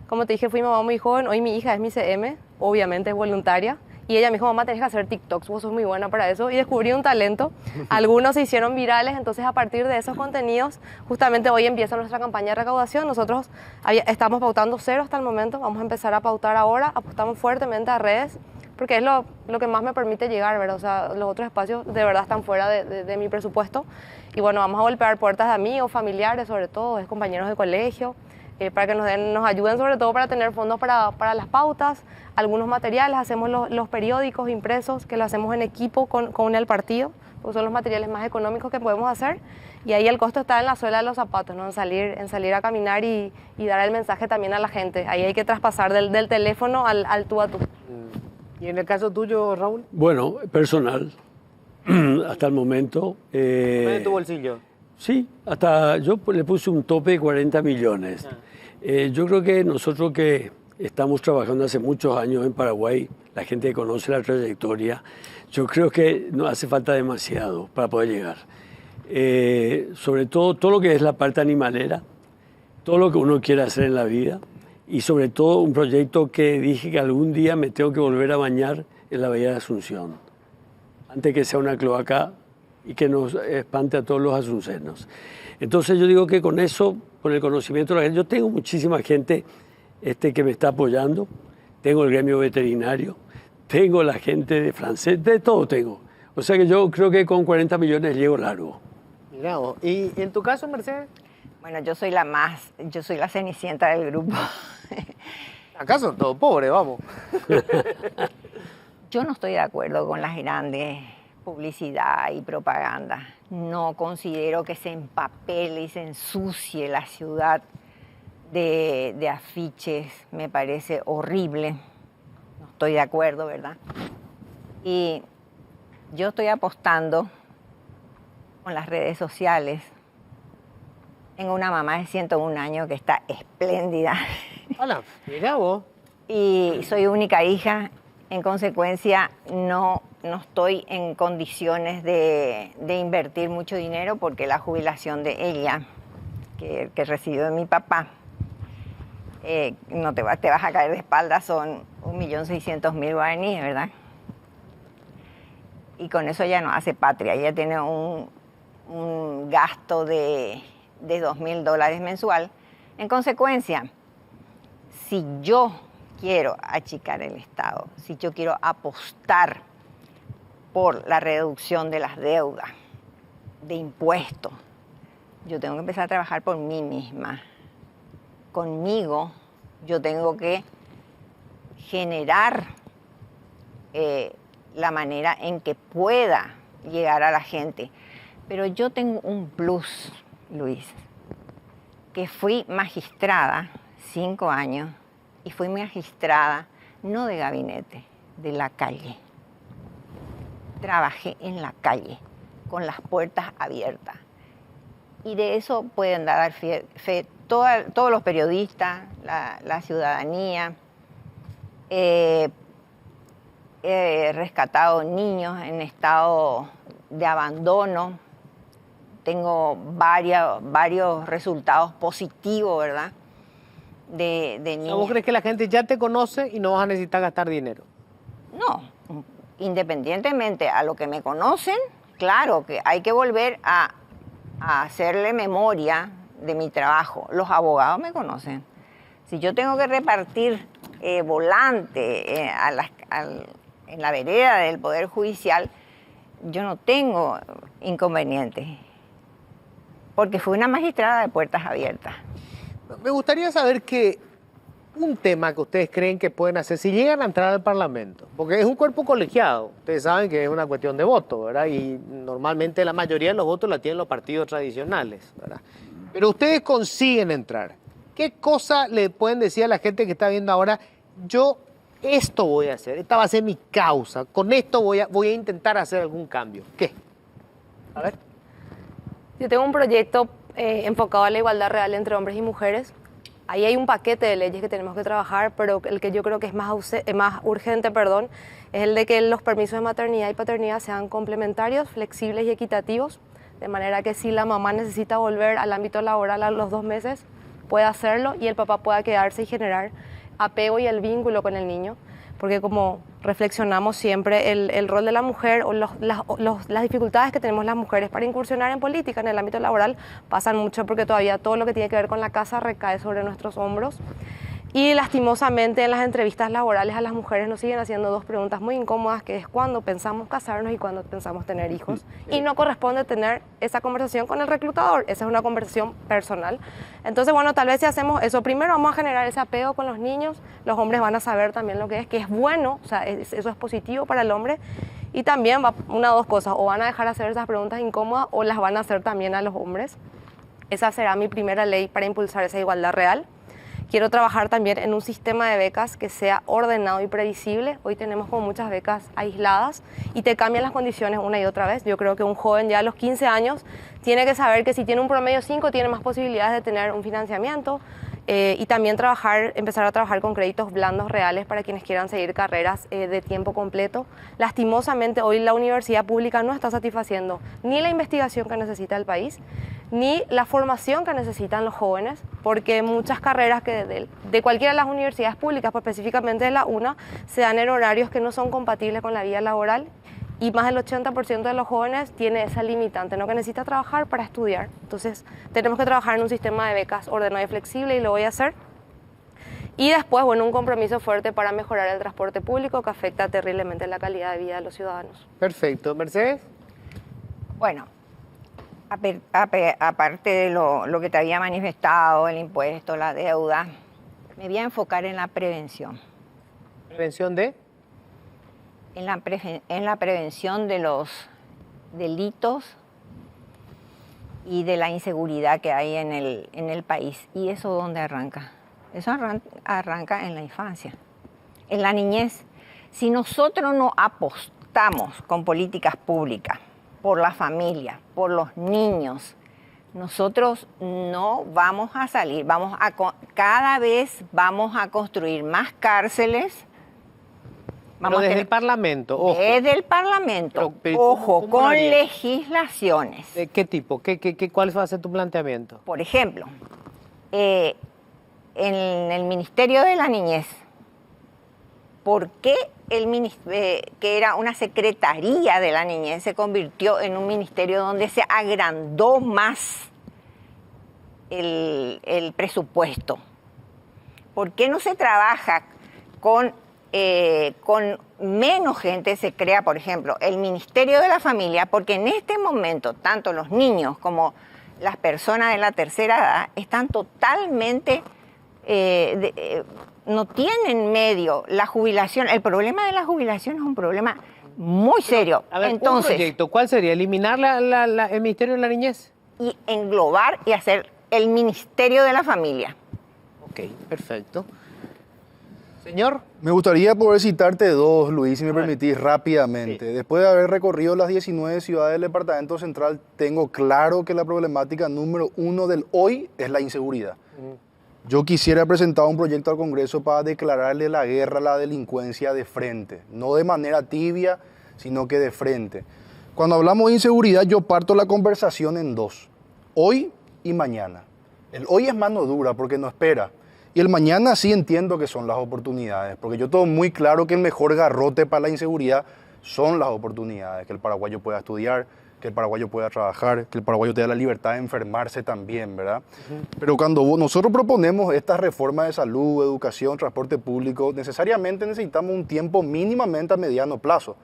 Como te dije, fui mamá muy joven. Hoy mi hija es mi CM, obviamente es voluntaria. Y ella me dijo, mamá, tenés que hacer TikToks, vos sos muy buena para eso. Y descubrí un talento. Algunos se hicieron virales, entonces a partir de esos contenidos, justamente hoy empieza nuestra campaña de recaudación. Nosotros estamos pautando 0 hasta el momento, vamos a empezar a pautar ahora. Apostamos fuertemente a redes, porque es lo que más me permite llegar, ¿verdad? O sea, los otros espacios de verdad están fuera de mi presupuesto. Y bueno, vamos a golpear puertas de amigos, familiares, sobre todo, de compañeros de colegio, para que nos ayuden sobre todo para tener fondos para las pautas, algunos materiales, hacemos los periódicos impresos, que lo hacemos en equipo con el partido, porque son los materiales más económicos que podemos hacer, y ahí el costo está en la suela de los zapatos, ¿no? en salir a caminar y dar el mensaje también a la gente. Ahí hay que traspasar del teléfono al tú a tú. ¿Y en el caso tuyo, Raúl? Bueno, personal, hasta el momento. ¿En tu bolsillo? Sí, hasta yo le puse un tope de 40 millones. Yo creo que nosotros que estamos trabajando hace muchos años en Paraguay, la gente que conoce la trayectoria, yo creo que no hace falta demasiado para poder llegar. Sobre todo lo que es la parte animalera, todo lo que uno quiere hacer en la vida y sobre todo un proyecto que dije que algún día me tengo que volver a bañar en la Bahía de Asunción, antes que sea una cloaca y que nos espante a todos los asuncenos. Entonces yo digo que con eso, con el conocimiento de la gente, yo tengo muchísima gente que me está apoyando, tengo el gremio veterinario, tengo la gente de francés, de todo tengo. O sea que yo creo que con 40 millones llego largo. Mirá vos. ¿Y en tu caso, Mercedes? Bueno, yo soy la cenicienta del grupo. Acá son todos pobres, vamos. Yo no estoy de acuerdo con las grandes publicidad y propaganda. No considero que se empapele y se ensucie la ciudad de afiches. Me parece horrible. No estoy de acuerdo, ¿verdad? Y yo estoy apostando con las redes sociales. Tengo una mamá de 101 años que está espléndida. Hola, mirá vos. Y soy única hija. En consecuencia, no estoy en condiciones de invertir mucho dinero porque la jubilación de ella, que recibió de mi papá, no te vas a caer de espaldas, son 1.600.000 guaraníes, ¿verdad? Y con eso ella no hace patria, ella tiene un gasto de $2.000 mensual. En consecuencia, si yo quiero achicar el Estado, si yo quiero apostar por la reducción de las deudas, de impuestos, yo tengo que empezar a trabajar por mí misma. Conmigo yo tengo que generar la manera en que pueda llegar a la gente. Pero yo tengo un plus, Luis, que fui magistrada 5 años y fui magistrada no de gabinete, de la calle. Trabajé en la calle, con las puertas abiertas. Y de eso pueden dar fe todos los periodistas, la ciudadanía. he rescatado niños en estado de abandono. Tengo varios resultados positivos, ¿verdad? De niños. ¿Vos crees que la gente ya te conoce y no vas a necesitar gastar dinero? No, independientemente a lo que me conocen, claro que hay que volver a hacerle memoria de mi trabajo. Los abogados me conocen. Si yo tengo que repartir volante en la vereda del Poder Judicial, yo no tengo inconveniente, porque fui una magistrada de puertas abiertas. Me gustaría saber que un tema que ustedes creen que pueden hacer si llegan a entrar al Parlamento, porque es un cuerpo colegiado, ustedes saben que es una cuestión de voto, ¿verdad? Y normalmente la mayoría de los votos la tienen los partidos tradicionales, ¿verdad? Pero ustedes consiguen entrar. ¿Qué cosa le pueden decir a la gente que está viendo ahora? Yo esto voy a hacer, esta va a ser mi causa, con esto voy a intentar hacer algún cambio. ¿Qué? A ver. Yo tengo un proyecto enfocado a la igualdad real entre hombres y mujeres. Ahí hay un paquete de leyes que tenemos que trabajar, pero el que yo creo que es más urgente, es el de que los permisos de maternidad y paternidad sean complementarios, flexibles y equitativos, de manera que si la mamá necesita volver al ámbito laboral a los 2 meses, pueda hacerlo y el papá pueda quedarse y generar apego y el vínculo con el niño, porque como reflexionamos siempre, el rol de la mujer o las dificultades que tenemos las mujeres para incursionar en política, en el ámbito laboral, pasan mucho porque todavía todo lo que tiene que ver con la casa recae sobre nuestros hombros. Y lastimosamente en las entrevistas laborales a las mujeres nos siguen haciendo 2 preguntas muy incómodas, que es cuándo pensamos casarnos y cuándo pensamos tener hijos. Y no corresponde tener esa conversación con el reclutador, esa es una conversación personal. Entonces, bueno, tal vez si hacemos eso, primero vamos a generar ese apego con los niños, los hombres van a saber también lo que es bueno, o sea, eso es positivo para el hombre. Y también una o 2 cosas, o van a dejar de hacer esas preguntas incómodas o las van a hacer también a los hombres. Esa será mi primera ley para impulsar esa igualdad real. Quiero trabajar también en un sistema de becas que sea ordenado y previsible. Hoy tenemos como muchas becas aisladas y te cambian las condiciones una y otra vez. Yo creo que un joven ya a los 15 años tiene que saber que si tiene un promedio 5 tiene más posibilidades de tener un financiamiento y también empezar a trabajar con créditos blandos reales para quienes quieran seguir carreras de tiempo completo. Lastimosamente hoy la universidad pública no está satisfaciendo ni la investigación que necesita el país, ni la formación que necesitan los jóvenes, porque muchas carreras que de cualquiera de las universidades públicas, pues específicamente de la UNA, se dan en horarios que no son compatibles con la vida laboral y más del 80% de los jóvenes tiene esa limitante, ¿no? Que necesita trabajar para estudiar. Entonces tenemos que trabajar en un sistema de becas ordenado y flexible y lo voy a hacer. Y después, bueno, un compromiso fuerte para mejorar el transporte público que afecta terriblemente la calidad de vida de los ciudadanos. Perfecto. ¿Mercedes? Bueno, aparte de lo que te había manifestado, el impuesto, la deuda, me voy a enfocar en la prevención. ¿Prevención de? En la prevención de los delitos y de la inseguridad que hay en el país. ¿Y eso dónde arranca? Eso arranca en la infancia, en la niñez. Si nosotros no apostamos con políticas públicas por la familia, por los niños, nosotros no vamos a salir, cada vez vamos a construir más cárceles. Pero desde el Parlamento, ojo. Desde el Parlamento, ojo, con legislaciones. ¿De qué tipo? ¿Cuál va a ser tu planteamiento? Por ejemplo, en el Ministerio de la Niñez, ¿por qué que era una secretaría de la niñez se convirtió en un ministerio donde se agrandó más el presupuesto? ¿Por qué no se trabaja con menos gente? Se crea, por ejemplo, el Ministerio de la Familia, porque en este momento tanto los niños como las personas de la tercera edad están totalmente no tienen medio. La jubilación, el problema de la jubilación es un problema muy serio. A ver, entonces, un proyecto, ¿cuál sería? ¿Eliminar el Ministerio de la Niñez? Y englobar y hacer el Ministerio de la Familia. Ok, perfecto. Señor. Me gustaría poder citarte 2, Luis, si me permitís, rápidamente. Sí. Después de haber recorrido las 19 ciudades del Departamento Central, tengo claro que la problemática número 1 del hoy es la inseguridad. Yo quisiera presentar un proyecto al Congreso para declararle la guerra a la delincuencia de frente, no de manera tibia, sino que de frente. Cuando hablamos de inseguridad, yo parto la conversación en dos, hoy y mañana. El hoy es mano dura porque no espera, y el mañana sí entiendo que son las oportunidades, porque yo tengo muy claro que el mejor garrote para la inseguridad son las oportunidades, que el paraguayo pueda estudiar, que el paraguayo pueda trabajar, que el paraguayo tenga la libertad de enfermarse también, ¿verdad? Pero cuando nosotros proponemos estas reformas de salud, educación, transporte público, necesariamente necesitamos un tiempo mínimamente a mediano plazo.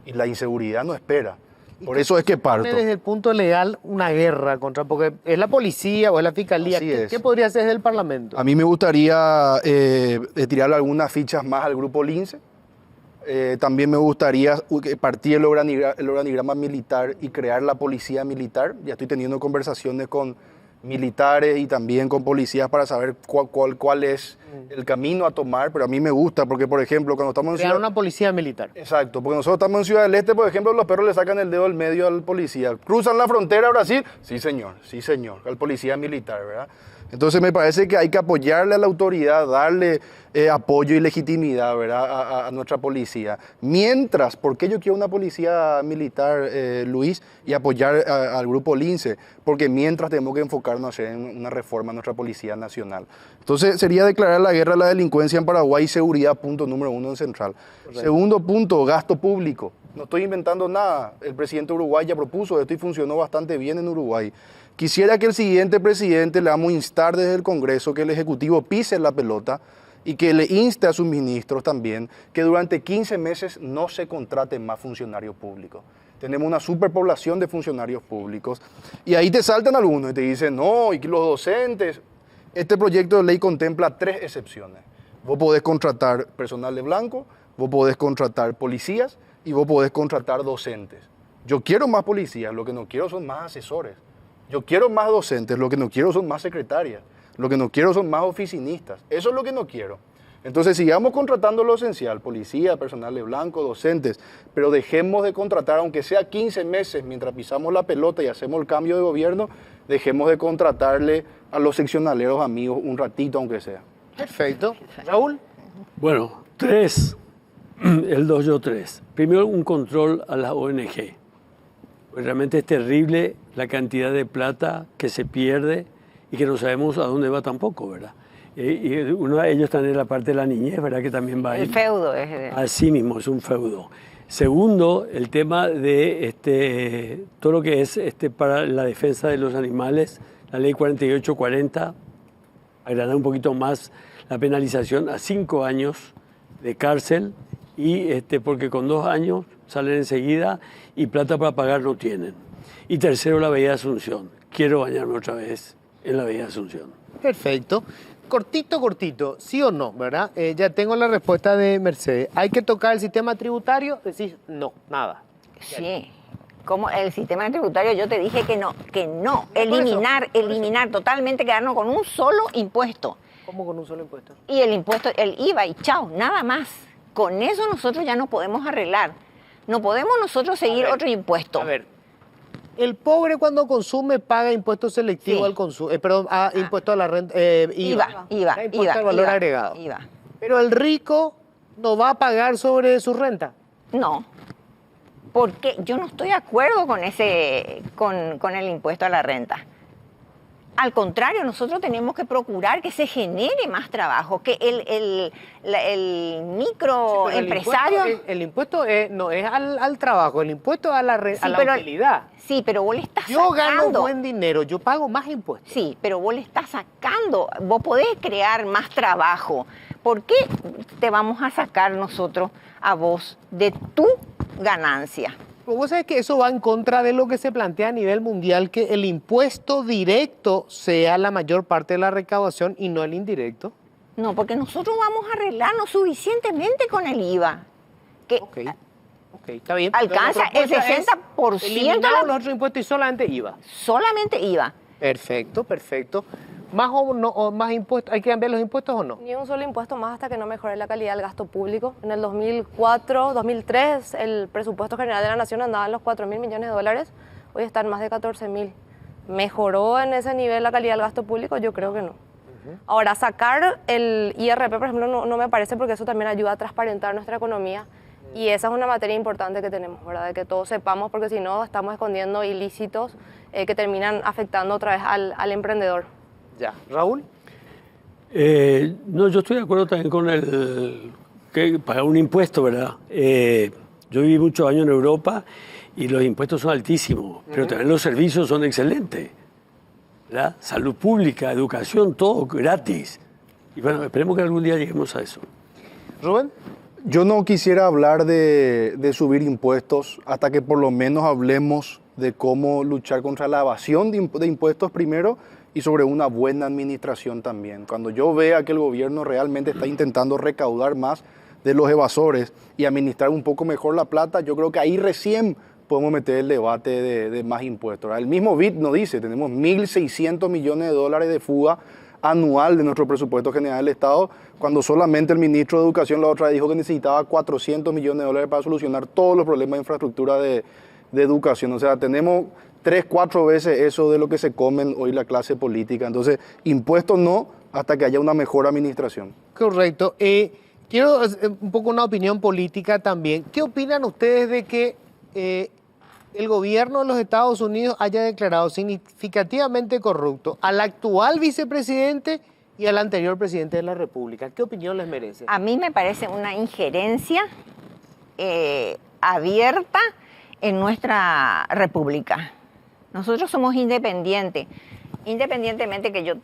Y la inseguridad no espera. Por eso es que parto. Desde el punto legal, una guerra contra, porque es la policía o es la fiscalía. Así es. ¿Qué podría hacer desde el Parlamento? A mí me gustaría tirarle algunas fichas más al grupo Lince. También me gustaría partir el organigrama militar y crear la policía militar. Ya estoy teniendo conversaciones con militares y también con policías para saber cuál es el camino a tomar, pero a mí me gusta porque, por ejemplo, cuando estamos en Crear una policía militar. Exacto, porque nosotros estamos en Ciudad del Este, por ejemplo, los perros le sacan el dedo del medio al policía. ¿Cruzan la frontera a Brasil? Sí, señor, al policía militar, ¿verdad? Entonces me parece que hay que apoyarle a la autoridad, darle apoyo y legitimidad, ¿verdad? A nuestra policía. Mientras, ¿por qué yo quiero una policía militar, Luis, y apoyar al grupo Lince? Porque mientras tenemos que enfocarnos en una reforma a nuestra Policía Nacional. Entonces sería declarar la guerra a la delincuencia en Paraguay y seguridad, punto número 1 en central. Correcto. Segundo punto, gasto público. No estoy inventando nada. El presidente de Uruguay ya propuso esto y funcionó bastante bien en Uruguay. Quisiera que el siguiente presidente le vamos a instar desde el Congreso que el Ejecutivo pise la pelota y que le inste a sus ministros también que durante 15 meses no se contraten más funcionarios públicos. Tenemos una superpoblación de funcionarios públicos y ahí te saltan algunos y te dicen, no, y que los docentes. Este proyecto de ley contempla 3 excepciones. Vos podés contratar personal de blanco, vos podés contratar policías y vos podés contratar docentes. Yo quiero más policías, lo que no quiero son más asesores. Yo quiero más docentes, lo que no quiero son más secretarias, lo que no quiero son más oficinistas. Eso es lo que no quiero. Entonces sigamos contratando lo esencial, policía, personal de blanco, docentes, pero dejemos de contratar, aunque sea 15 meses, mientras pisamos la pelota y hacemos el cambio de gobierno, dejemos de contratarle a los seccionaleros amigos un ratito, aunque sea. Perfecto. Raúl. Bueno, 3, el 2 yo 3. Primero, un control a las ONG. Realmente es terrible la cantidad de plata que se pierde y que no sabemos a dónde va tampoco, ¿verdad? Y uno de ellos también en la parte de la niñez, ¿verdad? Que también va a ir. El feudo es. Así mismo, es un feudo. Segundo, el tema de todo lo que es para la defensa de los animales, la ley 4840, agrandar un poquito más la penalización a 5 años de cárcel y porque con 2 años salen enseguida y plata para pagar no tienen. Y tercero, la Bahía de Asunción. Quiero bañarme otra vez en la Bahía de Asunción. Perfecto. Cortito, sí o no, ¿verdad? Ya tengo la respuesta de Mercedes. ¿Hay que tocar el sistema tributario? Decís, no, nada. Sí. Como el sistema tributario, yo te dije que no. Eliminar totalmente, quedarnos con un solo impuesto. ¿Cómo con un solo impuesto? Y el impuesto, el IVA y chao, nada más. Con eso nosotros ya no podemos arreglar. No podemos nosotros seguir otro impuesto. A ver, el pobre cuando consume paga impuesto selectivo al consumo, impuesto a la renta, IVA. Impuesto al valor agregado. IVA. Pero el rico no va a pagar sobre su renta. No, porque yo no estoy de acuerdo con con el impuesto a la renta. Al contrario, nosotros tenemos que procurar que se genere más trabajo, que el microempresario... El impuesto no es al trabajo, el impuesto es a la utilidad. Sí, pero vos le estás sacando... Yo gano sacando. buen dinero, yo pago más impuestos. Sí, pero vos le estás sacando, vos podés crear más trabajo. ¿Por qué te vamos a sacar nosotros a vos de tu ganancia? Vos sabés que eso va en contra de lo que se plantea a nivel mundial, que el impuesto directo sea la mayor parte de la recaudación y no el indirecto. No, porque nosotros vamos a arreglarnos suficientemente con el IVA. Que Ok, está bien. alcanza el 60% Eliminamos los otros impuestos y solamente IVA. solamente IVA. Perfecto. ¿Más o no, o más impuestos? ¿Hay que cambiar los impuestos o no? Ni un solo impuesto más hasta que no mejore la calidad del gasto público. En el 2004, 2003, el presupuesto general de la Nación andaba en los 4.000 millones de dólares. Hoy está en más de 14.000. ¿Mejoró en ese nivel la calidad del gasto público? Yo creo que no. Ahora, sacar el IRP, por ejemplo, no me parece, porque eso también ayuda a transparentar nuestra economía. Y esa es una materia importante que tenemos, ¿verdad? De que todos sepamos, porque si no estamos escondiendo ilícitos que terminan afectando otra vez al emprendedor. Ya. ¿Raúl? No, yo estoy de acuerdo también con que pagar un impuesto, ¿verdad? Yo viví muchos años en Europa y los impuestos son altísimos, pero también los servicios son excelentes, ¿verdad? Salud pública, educación, todo gratis. Y bueno, esperemos que algún día lleguemos a eso. ¿Rubén? Yo no quisiera hablar de subir impuestos hasta que por lo menos hablemos de cómo luchar contra la evasión de impuestos primero y sobre una buena administración también. Cuando yo vea que el gobierno realmente está intentando recaudar más de los evasores y administrar un poco mejor la plata, yo creo que ahí recién podemos meter el debate de más impuestos. El mismo BID nos dice, tenemos 1.600 millones de dólares de fuga anual de nuestro presupuesto general del Estado, cuando solamente el ministro de Educación la otra vez dijo que necesitaba 400 millones de dólares para solucionar todos los problemas de infraestructura de educación. O sea, tenemos 3, 4 veces eso de lo que se comen hoy la clase política. Entonces, impuestos no, hasta que haya una mejor administración. Correcto. Quiero un poco una opinión política también. ¿Qué opinan ustedes de que el gobierno de los Estados Unidos haya declarado significativamente corrupto al actual vicepresidente y al anterior presidente de la República? ¿Qué opinión les merece? A mí me parece una injerencia abierta en nuestra república. Nosotros somos independientes. Independientemente que yo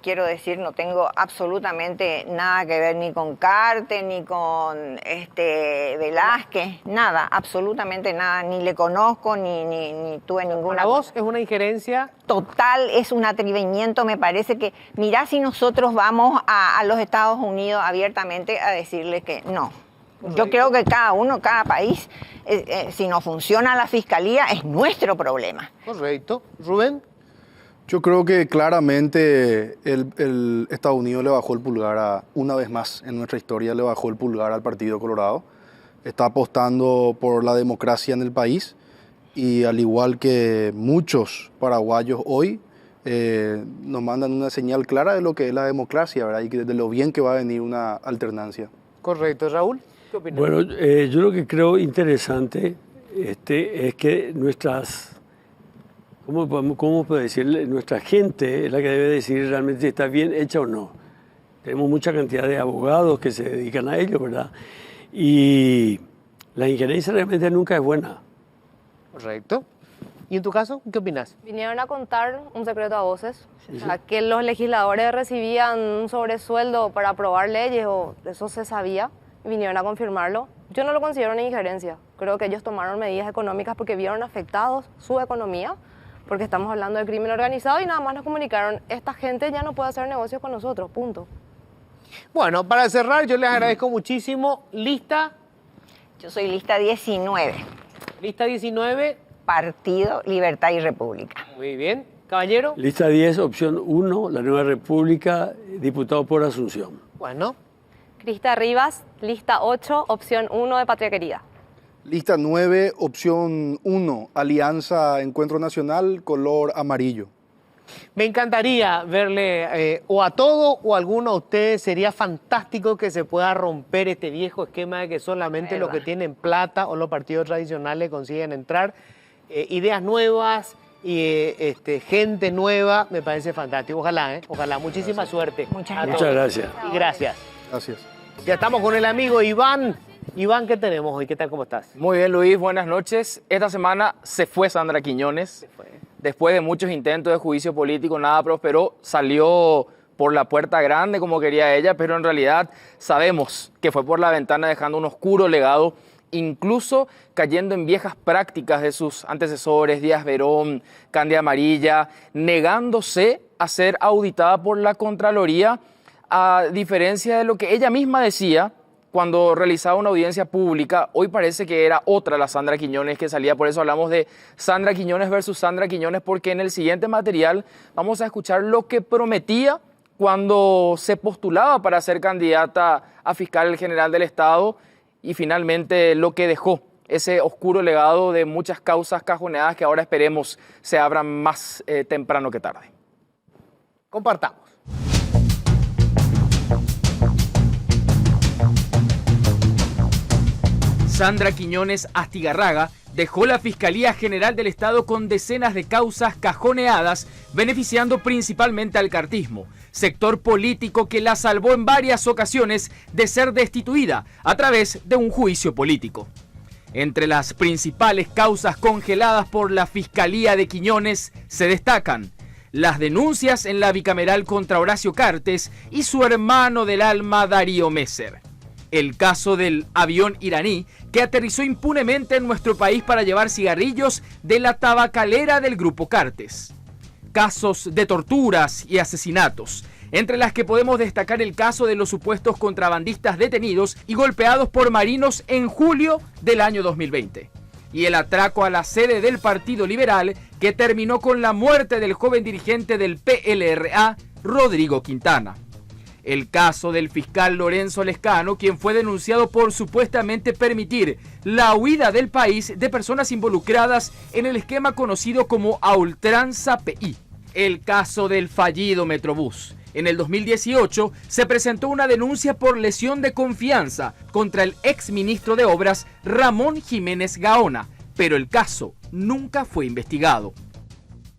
quiero decir, no tengo absolutamente nada que ver ni con Carter, ni con Velázquez, nada, absolutamente nada, ni le conozco, ni tuve ninguna... ¿Para vos es una injerencia? Total, es un atrevimiento, me parece que, mirá si nosotros vamos a los Estados Unidos abiertamente a decirles que no. Yo creo que cada país, si no funciona la fiscalía, es nuestro problema. Correcto. ¿Rubén? Yo creo que claramente el Estados Unidos le bajó el pulgar una vez más en nuestra historia, le bajó el pulgar al Partido Colorado. Está apostando por la democracia en el país y al igual que muchos paraguayos hoy, nos mandan una señal clara de lo que es la democracia, ¿verdad? Y de lo bien que va a venir una alternancia. Correcto. ¿Raúl? ¿Qué opinas? Bueno, yo lo que creo interesante es que nuestras... ¿Cómo puedo decir? Nuestra gente es la que debe decidir realmente si está bien hecha o no. Tenemos mucha cantidad de abogados que se dedican a ello, ¿verdad? Y la injerencia realmente nunca es buena. Correcto. ¿Y en tu caso, qué opinas? Vinieron a contar un secreto a voces, o sea, que los legisladores recibían un sobresueldo para aprobar leyes, o eso se sabía, y vinieron a confirmarlo. Yo no lo considero una injerencia. Creo que ellos tomaron medidas económicas porque vieron afectados su economía, porque estamos hablando de crimen organizado y nada más nos comunicaron, esta gente ya no puede hacer negocios con nosotros, punto. Bueno, para cerrar, yo les agradezco muchísimo. ¿Lista? Yo soy lista 19. Lista 19. Partido Libertad y República. Muy bien. Caballero. Lista 10, opción 1, la Nueva República, diputado por Asunción. Bueno. Crista Rivas, lista 8, opción 1 de Patria Querida. Lista 9, opción 1, Alianza Encuentro Nacional, color amarillo. Me encantaría verle o a todo o a alguno de ustedes. Sería fantástico que se pueda romper este viejo esquema de que solamente los que tienen plata o los partidos tradicionales consiguen entrar. Ideas nuevas y gente nueva, me parece fantástico. Ojalá, ojalá. Muchísima suerte. Muchas gracias. Y gracias. Gracias. Ya estamos con el amigo Iván. Iván, ¿qué tenemos hoy? ¿Qué tal? ¿Cómo estás? Muy bien, Luis, buenas noches. Esta semana se fue Sandra Quiñones. Después de muchos intentos de juicio político, nada prosperó. Salió por la puerta grande como quería ella, pero en realidad sabemos que fue por la ventana dejando un oscuro legado, incluso cayendo en viejas prácticas de sus antecesores, Díaz Verón, Cándida Amarilla, negándose a ser auditada por la Contraloría, a diferencia de lo que ella misma decía cuando realizaba una audiencia pública. Hoy parece que era otra la Sandra Quiñones que salía, por eso hablamos de Sandra Quiñones versus Sandra Quiñones, porque en el siguiente material vamos a escuchar lo que prometía cuando se postulaba para ser candidata a fiscal general del Estado y finalmente lo que dejó, ese oscuro legado de muchas causas cajoneadas que ahora esperemos se abran más temprano que tarde. Compartamos. Sandra Quiñones Astigarraga dejó la Fiscalía General del Estado con decenas de causas cajoneadas, beneficiando principalmente al cartismo, sector político que la salvó en varias ocasiones de ser destituida a través de un juicio político. Entre las principales causas congeladas por la Fiscalía de Quiñones se destacan las denuncias en la bicameral contra Horacio Cartes y su hermano del alma Darío Messer. El caso del avión iraní que aterrizó impunemente en nuestro país para llevar cigarrillos de la tabacalera del grupo Cartes. Casos de torturas y asesinatos, entre las que podemos destacar el caso de los supuestos contrabandistas detenidos y golpeados por marinos en julio del año 2020. Y el atraco a la sede del Partido Liberal que terminó con la muerte del joven dirigente del PLRA, Rodrigo Quintana. El caso del fiscal Lorenzo Lescano, quien fue denunciado por supuestamente permitir la huida del país de personas involucradas en el esquema conocido como A Ultranza PI. El caso del fallido Metrobús. En el 2018 se presentó una denuncia por lesión de confianza contra el exministro de Obras Ramón Jiménez Gaona, pero el caso nunca fue investigado.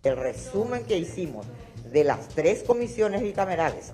El resumen que hicimos de las 3 comisiones bicamerales,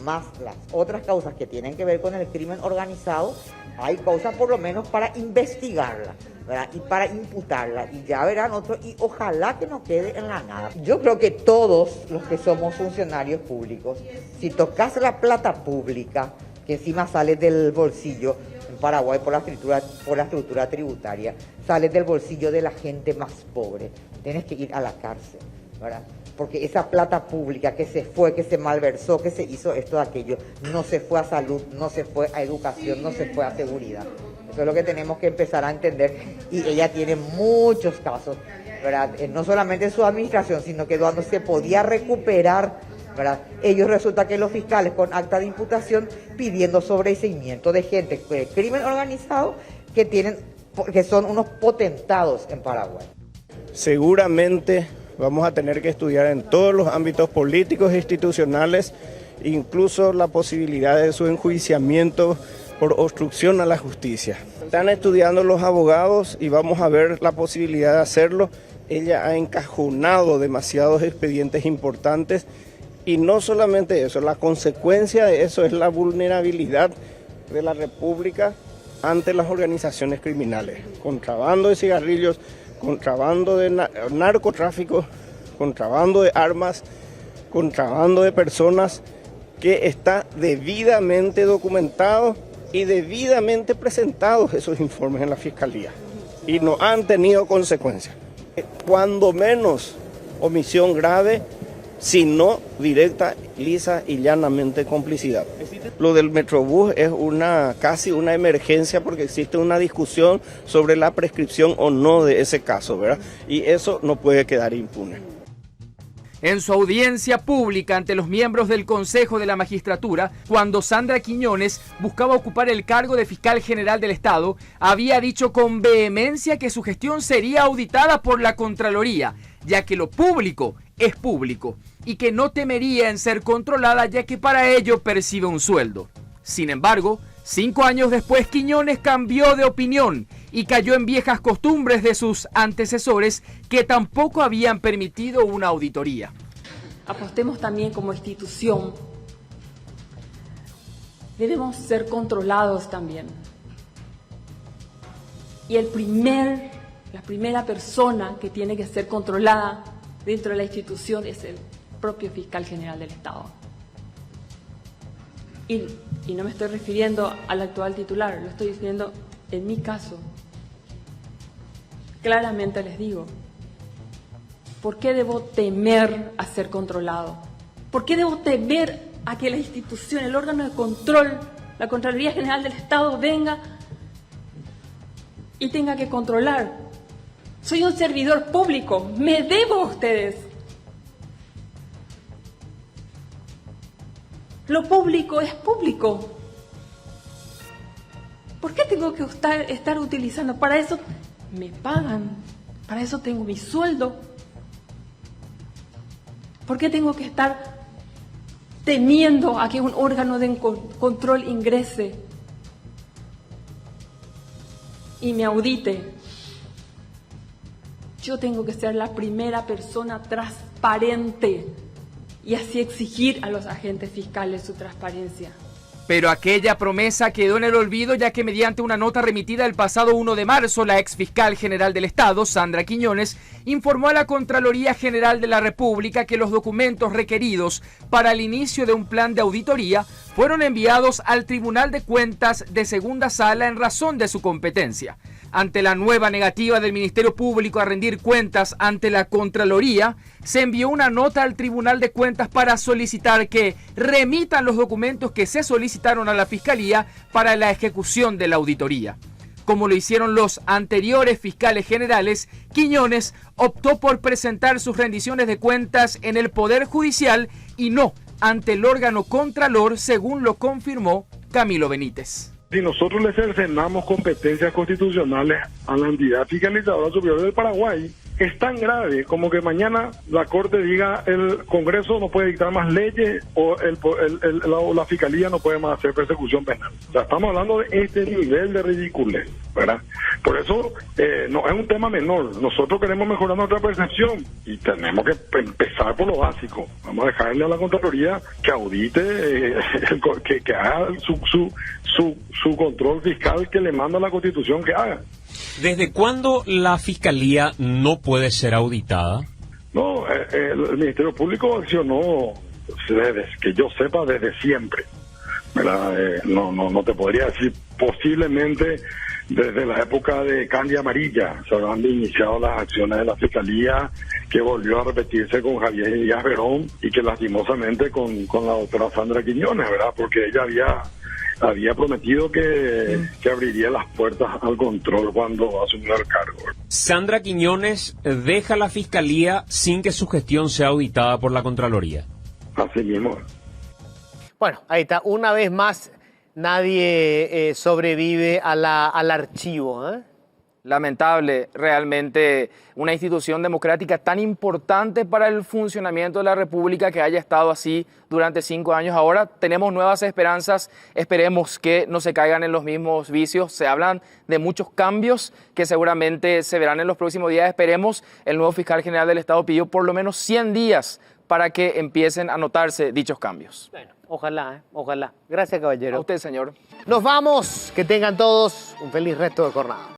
más las otras causas que tienen que ver con el crimen organizado, hay causas por lo menos para investigarla, ¿verdad? Y para imputarla, y ya verán otros, y ojalá que no quede en la nada. Yo creo que todos los que somos funcionarios públicos, si tocas la plata pública, que encima sale del bolsillo, en Paraguay por la estructura tributaria, sale del bolsillo de la gente más pobre, tienes que ir a la cárcel, ¿verdad? Porque esa plata pública que se fue, que se malversó, que se hizo esto, aquello, no se fue a salud, no se fue a educación, no se fue a seguridad. Eso es lo que tenemos que empezar a entender. Y ella tiene muchos casos, ¿verdad? No solamente en su administración, sino que cuando se podía recuperar, ¿verdad? Ellos resulta que los fiscales con acta de imputación pidiendo sobreseimiento de gente de crimen organizado que son unos potentados en Paraguay. Seguramente vamos a tener que estudiar en todos los ámbitos políticos e institucionales, incluso la posibilidad de su enjuiciamiento por obstrucción a la justicia. Están estudiando los abogados y vamos a ver la posibilidad de hacerlo. Ella ha encajonado demasiados expedientes importantes y no solamente eso, la consecuencia de eso es la vulnerabilidad de la República ante las organizaciones criminales. Contrabando de cigarrillos, contrabando de narcotráfico, contrabando de armas, contrabando de personas, que está debidamente documentado y debidamente presentados esos informes en la Fiscalía y no han tenido consecuencias. Cuando menos omisión grave, sino directa, lisa y llanamente complicidad. Lo del Metrobús es casi una emergencia porque existe una discusión sobre la prescripción o no de ese caso, ¿verdad? Y eso no puede quedar impune. En su audiencia pública ante los miembros del Consejo de la Magistratura, cuando Sandra Quiñones buscaba ocupar el cargo de fiscal general del Estado, había dicho con vehemencia que su gestión sería auditada por la Contraloría, ya que lo público es público, y que no temería en ser controlada ya que para ello percibe un sueldo. Sin embargo, 5 años después Quiñones cambió de opinión y cayó en viejas costumbres de sus antecesores que tampoco habían permitido una auditoría. Apostemos también como institución. Debemos ser controlados también. Y la primera persona que tiene que ser controlada dentro de la institución es el propio fiscal general del Estado. Y no me estoy refiriendo al actual titular, lo estoy diciendo en mi caso. Claramente les digo, ¿por qué debo temer a ser controlado? ¿Por qué debo temer a que la institución, el órgano de control, la Contraloría General del Estado venga y tenga que controlar? Soy un servidor público, me debo a ustedes. Lo público es público. ¿Por qué tengo que estar utilizando? Para eso me pagan, para eso tengo mi sueldo. ¿Por qué tengo que estar temiendo a que un órgano de control ingrese? y me audite, yo tengo que ser la primera persona transparente y así exigir a los agentes fiscales su transparencia. Pero aquella promesa quedó en el olvido, ya que mediante una nota remitida el pasado 1 de marzo, la ex fiscal general del Estado, Sandra Quiñones, informó a la Contraloría General de la República que los documentos requeridos para el inicio de un plan de auditoría fueron enviados al Tribunal de Cuentas de Segunda Sala en razón de su competencia. Ante la nueva negativa del Ministerio Público a rendir cuentas ante la Contraloría, se envió una nota al Tribunal de Cuentas para solicitar que remitan los documentos que se solicitaron a la Fiscalía para la ejecución de la auditoría. Como lo hicieron los anteriores fiscales generales, Quiñones optó por presentar sus rendiciones de cuentas en el Poder Judicial y no ante el órgano Contralor, según lo confirmó Camilo Benítez. Si nosotros le cercenamos competencias constitucionales a la entidad fiscalizadora superior del Paraguay, es tan grave como que mañana la Corte diga el Congreso no puede dictar más leyes o la Fiscalía no puede más hacer persecución penal. O sea, estamos hablando de este nivel de ridiculez, ¿verdad? Por eso no es un tema menor. Nosotros queremos mejorar nuestra percepción y tenemos que empezar por lo básico. Vamos a dejarle a la Contraloría que audite, que haga su control fiscal que le manda la Constitución que haga. ¿Desde cuándo la Fiscalía no puede ser auditada? No, el Ministerio Público accionó, desde que yo sepa, desde siempre, ¿verdad? No te podría decir, posiblemente desde la época de Candia Amarilla se habrán iniciado las acciones de la Fiscalía, que volvió a repetirse con Javier Díaz Verón y que lastimosamente con la doctora Sandra Quiñones, ¿verdad? Porque ella había prometido que abriría las puertas al control cuando asumió el cargo. Sandra Quiñones deja la Fiscalía sin que su gestión sea auditada por la Contraloría. Así mismo. Bueno, ahí está. Una vez más, nadie sobrevive al archivo, ¿eh? Lamentable, realmente, una institución democrática tan importante para el funcionamiento de la República que haya estado así durante 5 años. Ahora tenemos nuevas esperanzas, esperemos que no se caigan en los mismos vicios. Se hablan de muchos cambios que seguramente se verán en los próximos días. Esperemos, el nuevo fiscal general del Estado pidió por lo menos 100 días para que empiecen a notarse dichos cambios. Bueno, ojalá, ojalá. Gracias, caballero. A usted, señor. Nos vamos, que tengan todos un feliz resto de jornada.